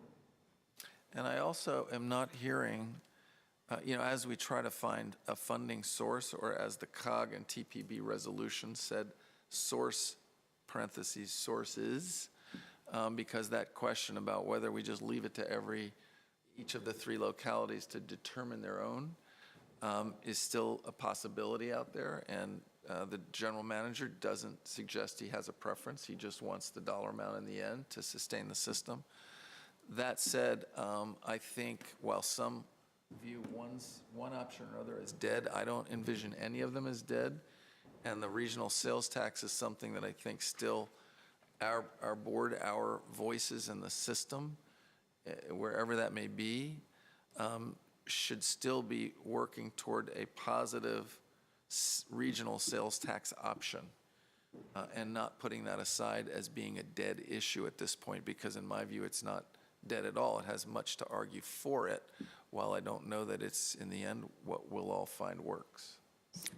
And I also am not hearing, as we try to find a funding source, or as the COG and TPB resolution said, source, parentheses, sources, because that question about whether we just leave it to each of the three localities to determine their own is still a possibility out there. And the general manager doesn't suggest he has a preference. He just wants the dollar amount in the end to sustain the system. That said, I think while some view one option or other as dead, I don't envision any of them as dead. And the regional sales tax is something that I think still our board, our voices in the system, wherever that may be, should still be working toward a positive regional sales tax option. And not putting that aside as being a dead issue at this point, because in my view, it's not dead at all. It has much to argue for it, while I don't know that it's, in the end, what we'll all find works.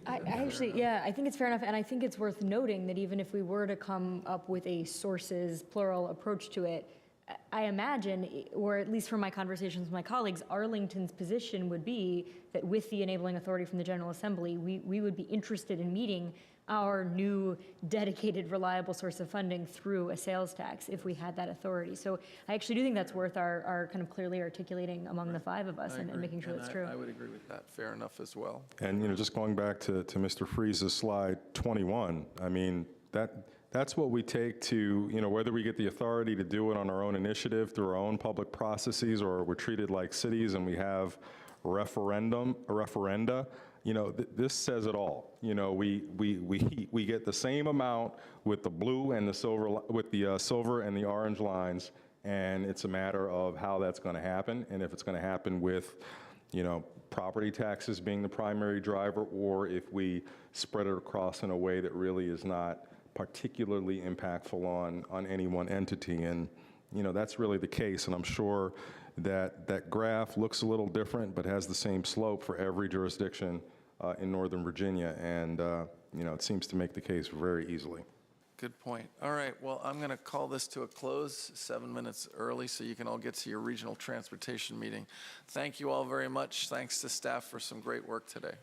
I think it's fair enough, and I think it's worth noting that even if we were to come up with a sources, plural approach to it, I imagine, or at least from my conversations with my colleagues, Arlington's position would be that with the enabling authority from the General Assembly, we would be interested in meeting our new dedicated, reliable source of funding through a sales tax if we had that authority. So I actually do think that's worth our kind of clearly articulating among the five of us I and agree. making sure And that's true. I would agree with that. Fair enough as well. And, just going back to Mr. Freese's slide 21, I mean, that's what we take to, whether we get the authority to do it on our own initiative through our own public processes, or we're treated like cities and we have referenda, this says it all. We get the same amount with the blue and the silver, with the silver and the orange lines, and it's a matter of how that's going to happen, and if it's going to happen with, property taxes being the primary driver, or if we spread it across in a way that really is not particularly impactful on any one entity. And, that's really the case. And I'm sure that graph looks a little different, but has the same slope for every jurisdiction in Northern Virginia. And, it seems to make the case very easily. Good point. All right, well, I'm going to call this to a close 7 minutes early so you can all get to your regional transportation meeting. Thank you all very much. Thanks to staff for some great work today.